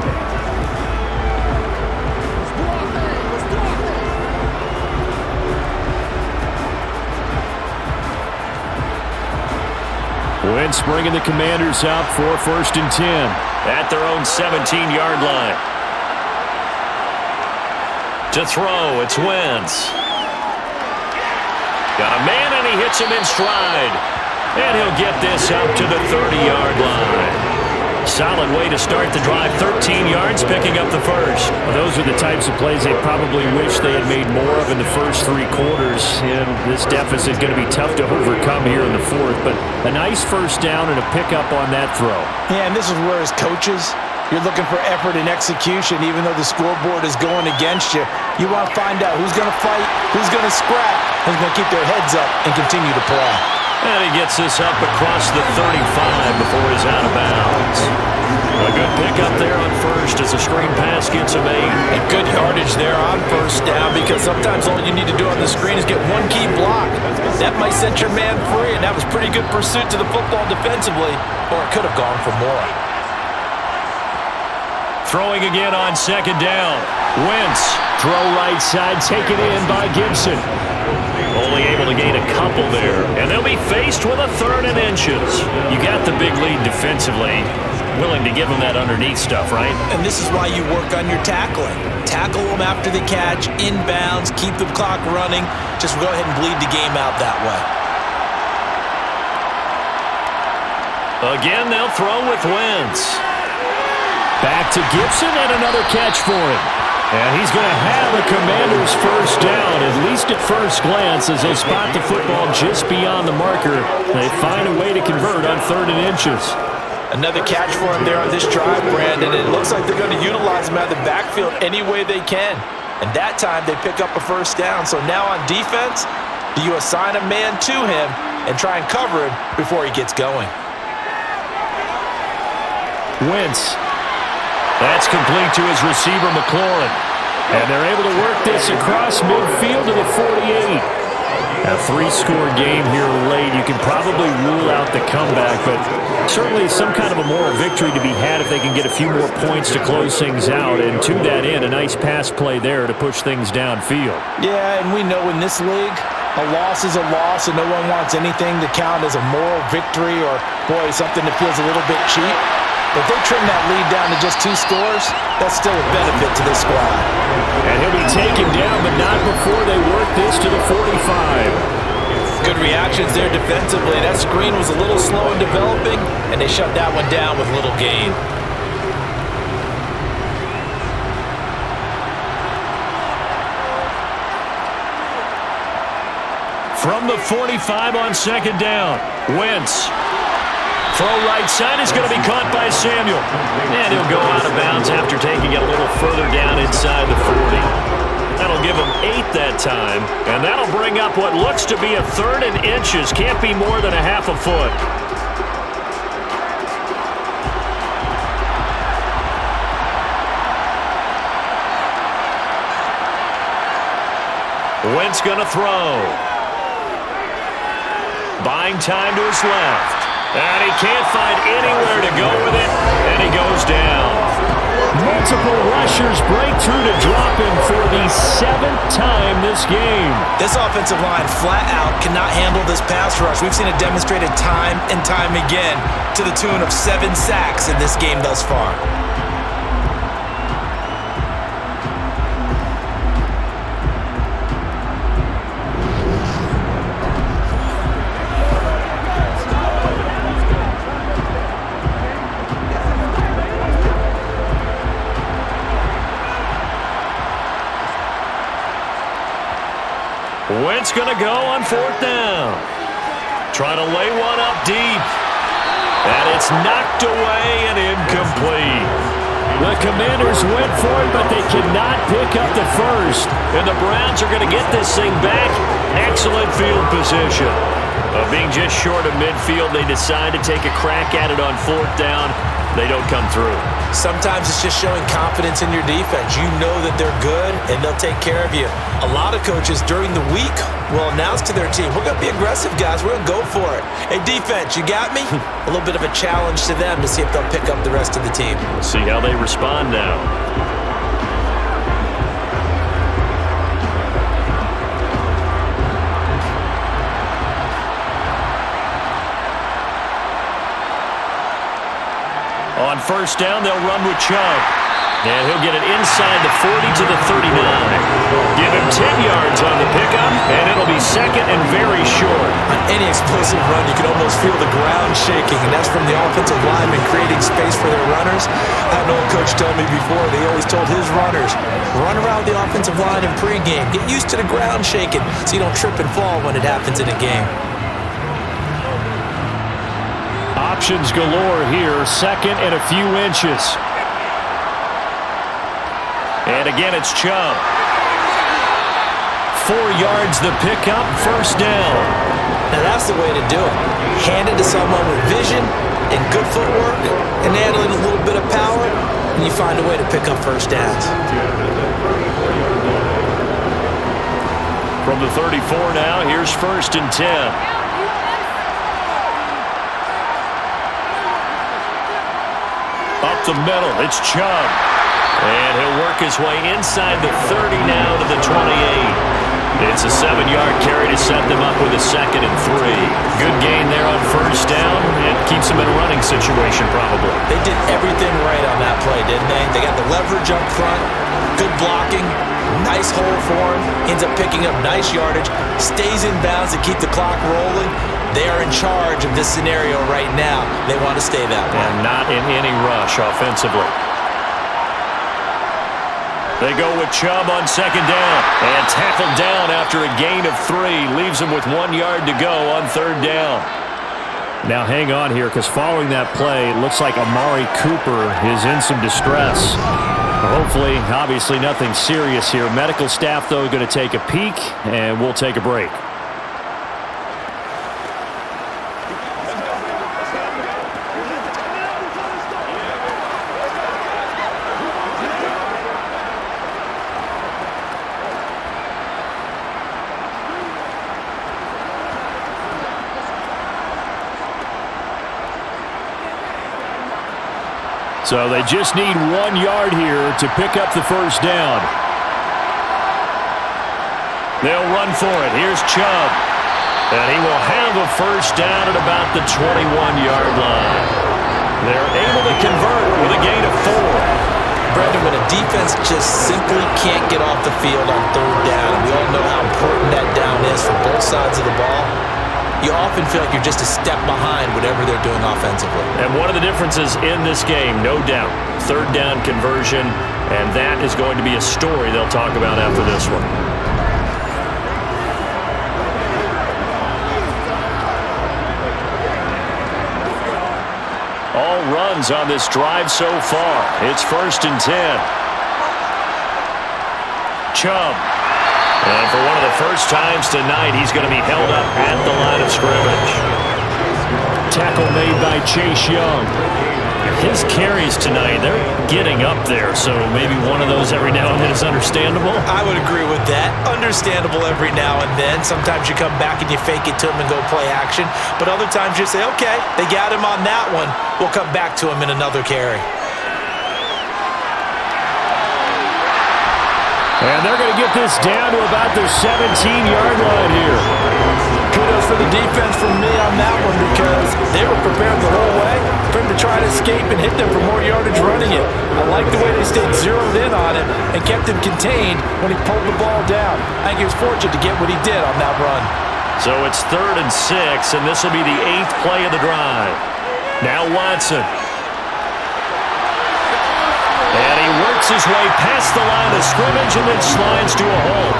Wentz bringing the Commanders out for 1st and 10. at their own 17-yard line. To throw, it's Wentz. Got a man, and he hits him in stride. And he'll get this up to the 30-yard line. Solid way to start the drive, 13 yards, picking up the first. Well, those are the types of plays they probably wish they had made more of in the first 3 quarters. And this deficit going to be tough to overcome here in the fourth. But a nice first down and a pickup on that throw. Yeah, and this is where as coaches, you're looking for effort and execution. Even though the scoreboard is going against you, you want to find out who's going to fight, who's going to scrap, who's going to keep their heads up and continue to play. And he gets this up across the 35 before he's out of bounds. A good pickup there on first as a screen pass gets him 8. And good yardage there on first down, because sometimes all you need to do on the screen is get one key block. That might set your man free, and that was pretty good pursuit to the football defensively, or it could have gone for more. Throwing again on second down. Wentz. Throw right side, taken in by Gibson. Only able to gain a couple there. And they'll be faced with a 3rd and inches. You got the big lead defensively. Willing to give them that underneath stuff, right? And this is why you work on your tackling. Tackle them after the catch, inbounds, keep the clock running. Just go ahead and bleed the game out that way. Again, they'll throw with Wentz. Back to Gibson and another catch for him. And he's going to have a Commanders first down, at least at first glance, as they spot the football just beyond the marker. They find a way to convert on 3rd and inches. Another catch for him there on this drive, Brandon. And it looks like they're going to utilize him out of the backfield any way they can. And that time they pick up a first down. So now on defense, do you assign a man to him and try and cover him before he gets going? Wentz. That's complete to his receiver, McLaurin. And they're able to work this across midfield to the 48. A 3-score game here late. You can probably rule out the comeback, but certainly some kind of a moral victory to be had if they can get a few more points to close things out. And to that end, a nice pass play there to push things downfield. Yeah, and we know in this league, a loss is a loss, and no one wants anything to count as a moral victory or, boy, something that feels a little bit cheap. If they trim that lead down to just 2 scores, that's still a benefit to this squad. And he'll be taken down, but not before they work this to the 45. Good reactions there defensively. That screen was a little slow in developing, and they shut that one down with little gain. From the 45 on second down, Wentz. Throw right side is going to be caught by Samuel. And he'll go out of bounds after taking it a little further down inside the 40. That'll give him 8 that time. And that'll bring up what looks to be a 3rd and inches. Can't be more than a half a foot. Wentz going to throw. Buying time to his left. And he can't find anywhere to go with it, and he goes down. Multiple rushers break through to drop him for the 7th time this game. This offensive line flat out cannot handle this pass rush. We've seen it demonstrated time and time again to the tune of 7 sacks in this game thus far. Wentz going to go on 4th down. Trying to lay one up deep. And it's knocked away and incomplete. The Commanders went for it, but they cannot pick up the first. And the Browns are going to get this thing back. Excellent field position. Being just short of midfield, they decide to take a crack at it on 4th down. They don't come through. Sometimes it's just showing confidence in your defense. You know that they're good, and they'll take care of you. A lot of coaches during the week will announce to their team, we're going to be aggressive, guys. We're going to go for it. Hey, defense, you got me? A little bit of a challenge to them to see if they'll pick up the rest of the team. See how they respond now. On first down, they'll run with Chubb. And he'll get it inside the 40 to the 39. Give him 10 yards on the pickup, and it'll be second and very short. On any explosive run, you can almost feel the ground shaking, and that's from the offensive lineman creating space for their runners. I had an old coach tell me before, they always told his runners, run around the offensive line in pregame. Get used to the ground shaking so you don't trip and fall when it happens in a game. Options galore here, second and a few inches. And again, it's Chubb. 4 yards the pickup, first down. Now that's the way to do it. Hand it to someone with vision and good footwork and add in a little bit of power, and you find a way to pick up first downs. From the 34 now, here's first and 10. Up the middle, it's Chubb. And he'll work his way inside the 30 now to the 28. It's a 7-yard carry to set them up with a second and 3. Good gain there on first down. It keeps them in a running situation probably. They did everything right on that play, didn't they? They got the leverage up front, good blocking, nice hole for him, ends up picking up nice yardage, stays in bounds to keep the clock rolling. They are in charge of this scenario right now. They want to stay that way. And not in any rush offensively. They go with Chubb on second down. And tackled down after a gain of 3. Leaves him with 1 yard to go on third down. Now hang on here, because following that play, it looks like Amari Cooper is in some distress. Hopefully, obviously nothing serious here. Medical staff, though, going to take a peek, and we'll take a break. So they just need 1 yard here to pick up the first down. They'll run for it. Here's Chubb. And he will have a first down at about the 21-yard line. They're able to convert with a gain of 4. Brendan, when a defense just simply can't get off the field on third down, and we all know how important that down is for both sides of the ball, you often feel like you're just a step behind whatever they're doing offensively. And one of the differences in this game, no doubt, third down conversion, and that is going to be a story they'll talk about after this one. All runs on this drive so far. It's first and 10. Chubb. And for one of the first times tonight, he's going to be held up at the line of scrimmage. Tackle made by Chase Young. His carries tonight, they're getting up there, so maybe one of those every now and then is understandable. I would agree with that. Understandable every now and then. Sometimes you come back and you fake it to him and go play action. But other times you say, okay, they got him on that one. We'll come back to him in another carry. And they're going to get this down to about the 17-yard line here. Kudos for the defense from me on that one, because they were prepared the whole way for him to try to escape and hit them for more yardage running it. I like the way they stayed zeroed in on him and kept him contained when he pulled the ball down. I think he was fortunate to get what he did on that run. So it's 3rd and 6, and this will be the 8th play of the drive. Now Watson. And he works his way past the line of scrimmage and then slides to a hole.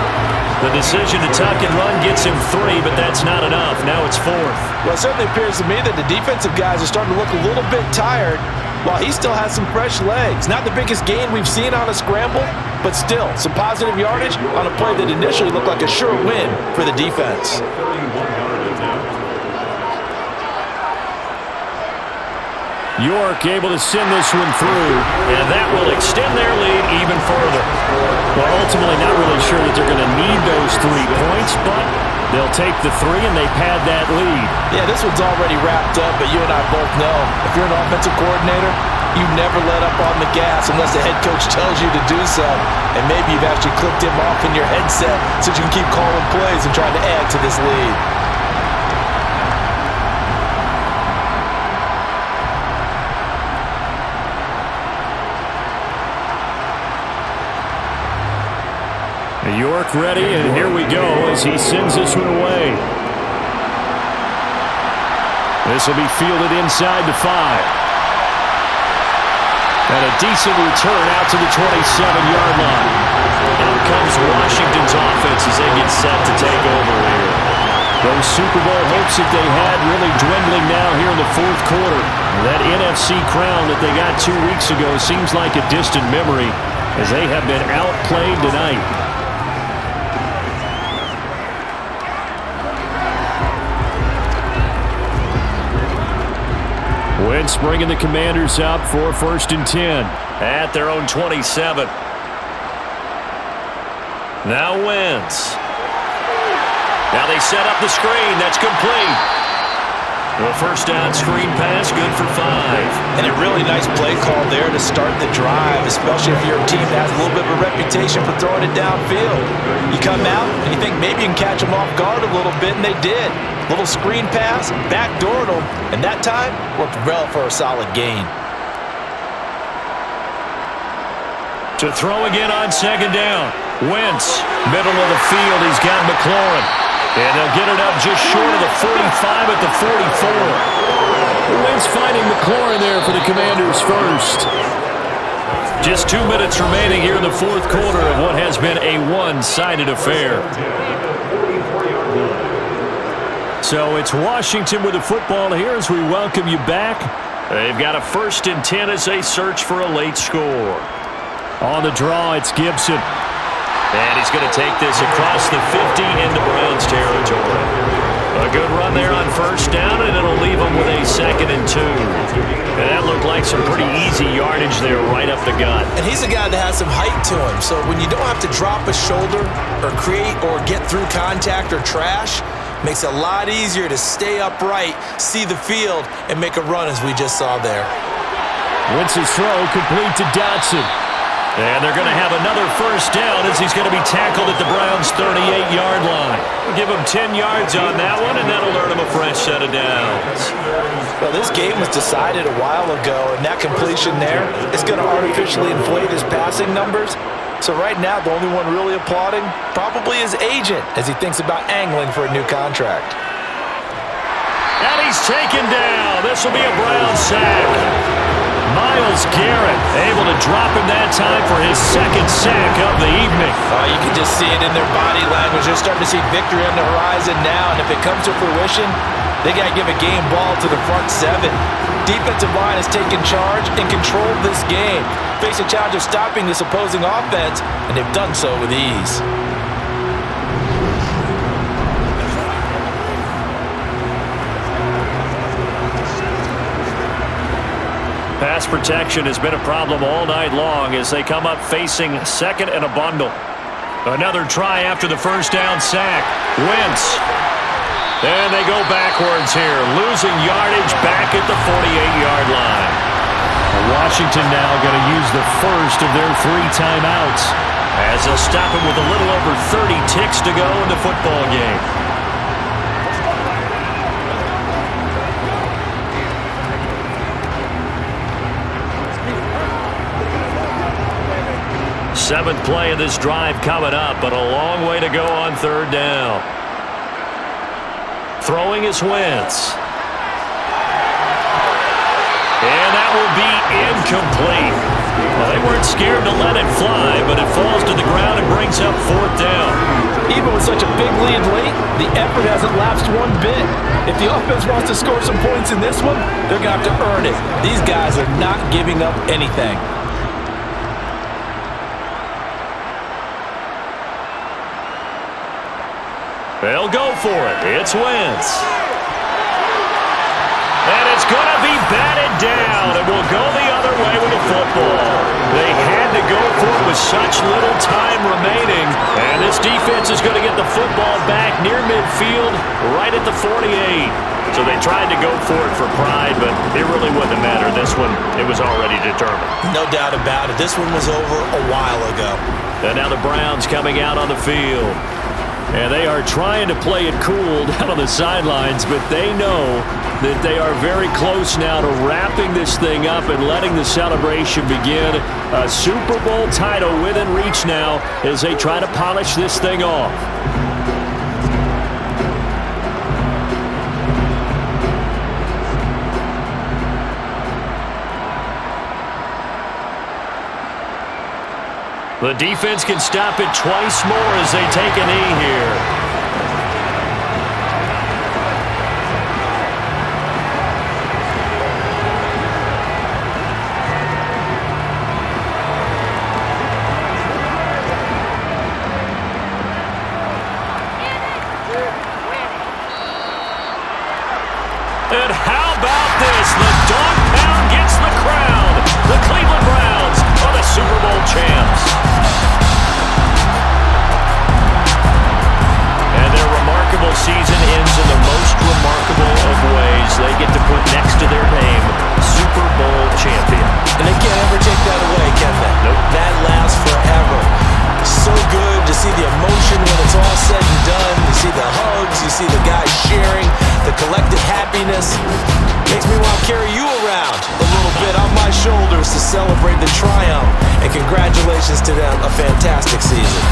The decision to tuck and run gets him 3, but that's not enough. Now it's 4th. Well, it certainly appears to me that the defensive guys are starting to look a little bit tired while he still has some fresh legs. Not the biggest gain we've seen on a scramble, but still some positive yardage on a play that initially looked like a sure win for the defense. York able to send this one through. And that will extend their lead even further. Well, ultimately not really sure that they're going to need those 3 points, but they'll take the 3 and they pad that lead. Yeah, this one's already wrapped up, but you and I both know if you're an offensive coordinator, you never let up on the gas unless the head coach tells you to do so. And maybe you've actually clicked him off in your headset so you can keep calling plays and trying to add to this lead. York ready, and here we go as he sends this one away. This will be fielded inside the 5. And a decent return out to the 27-yard line. Out comes Washington's offense as they get set to take over here. Those Super Bowl hopes that they had really dwindling now here in the fourth quarter. That NFC crown that they got 2 weeks ago seems like a distant memory as they have been outplayed tonight. Wentz bringing the Commanders up for 1st and 10. At their own 27. Now Wentz. Now they set up the screen. That's complete. The first down screen pass, good for 5. And a really nice play call there to start the drive, especially if you're a team that has a little bit of a reputation for throwing it downfield. You come out and you think maybe you can catch them off guard a little bit, and they did. Little screen pass, backdoored them, and that time worked well for a solid gain. To throw again on 2nd down. Wentz, middle of the field. He's got McLaurin. And they'll get it up just short of the 45 at the 44. Wentz finding McLaurin there for the Commanders first. Just 2 minutes remaining here in the fourth quarter of what has been a one-sided affair. So it's Washington with the football here as we welcome you back. They've got a 1st and 10 as they search for a late score. On the draw, it's Gibson. And he's going to take this across the 50 into Browns territory. A good run there on 1st down, and it'll leave them with a 2nd and 2. And that looked like some pretty easy yardage there right up the gut. And he's a guy that has some height to him, so when you don't have to drop a shoulder or create or get through contact or trash, makes it a lot easier to stay upright, see the field, and make a run as we just saw there. Wentz's throw complete to Dotson. And they're going to have another 1st down as he's going to be tackled at the Browns' 38-yard line. Give him 10 yards on that one, and that'll earn him a fresh set of downs. Well, this game was decided a while ago, and that completion there is going to artificially inflate his passing numbers. So right now, the only one really applauding probably his agent as he thinks about angling for a new contract. And he's taken down. This will be a Brown sack. Myles Garrett able to drop him that time for his 2nd sack of the evening. Oh, you can just see it in their body language. They're starting to see victory on the horizon now, and if it comes to fruition, they got to give a game ball to the front 7. Defensive line has taken charge and controlled this game. Face a challenge of stopping this opposing offense, and they've done so with ease. Pass protection has been a problem all night long as they come up facing 2nd and a bundle. Another try after the 1st down sack. Wentz. And they go backwards here, losing yardage back at the 48-yard line. Washington now going to use the first of their 3 timeouts. As they'll stop it with a little over 30 ticks to go in the football game. Seventh play of this drive coming up, but a long way to go on 3rd down. Throwing is Wentz. And that will be incomplete. Well, they weren't scared to let it fly, but it falls to the ground and brings up 4th down. Even with such a big lead late, the effort hasn't lapsed one bit. If the offense wants to score some points in this one, they're going to have to earn it. These guys are not giving up anything. They'll go for it. It's Wentz. And it's going to be batted down, and will go the other way with the football. They had to go for it with such little time remaining, and this defense is going to get the football back near midfield, right at the 48. So they tried to go for it for pride, but it really wouldn't matter. This one, it was already determined. No doubt about it. This one was over a while ago. And now the Browns coming out on the field. And they are trying to play it cool down on the sidelines, but they know that they are very close now to wrapping this thing up and letting the celebration begin. A Super Bowl title within reach now as they try to polish this thing off. The defense can stop it twice more as they take a knee here. And how about this? The dog pound gets the crown. The Cleveland Browns are the Super Bowl champs. And their remarkable season ends in the most remarkable of ways. They get to put next to their name, Super Bowl champion. And they can't ever take that away, can they? Nope. That lasts forever. So good to see the emotion when it's all said and done. You see the hugs, you see the guys sharing, the collective happiness. Makes me want to carry you around a little bit on my shoulders to celebrate the triumph. And congratulations to them, a fantastic season.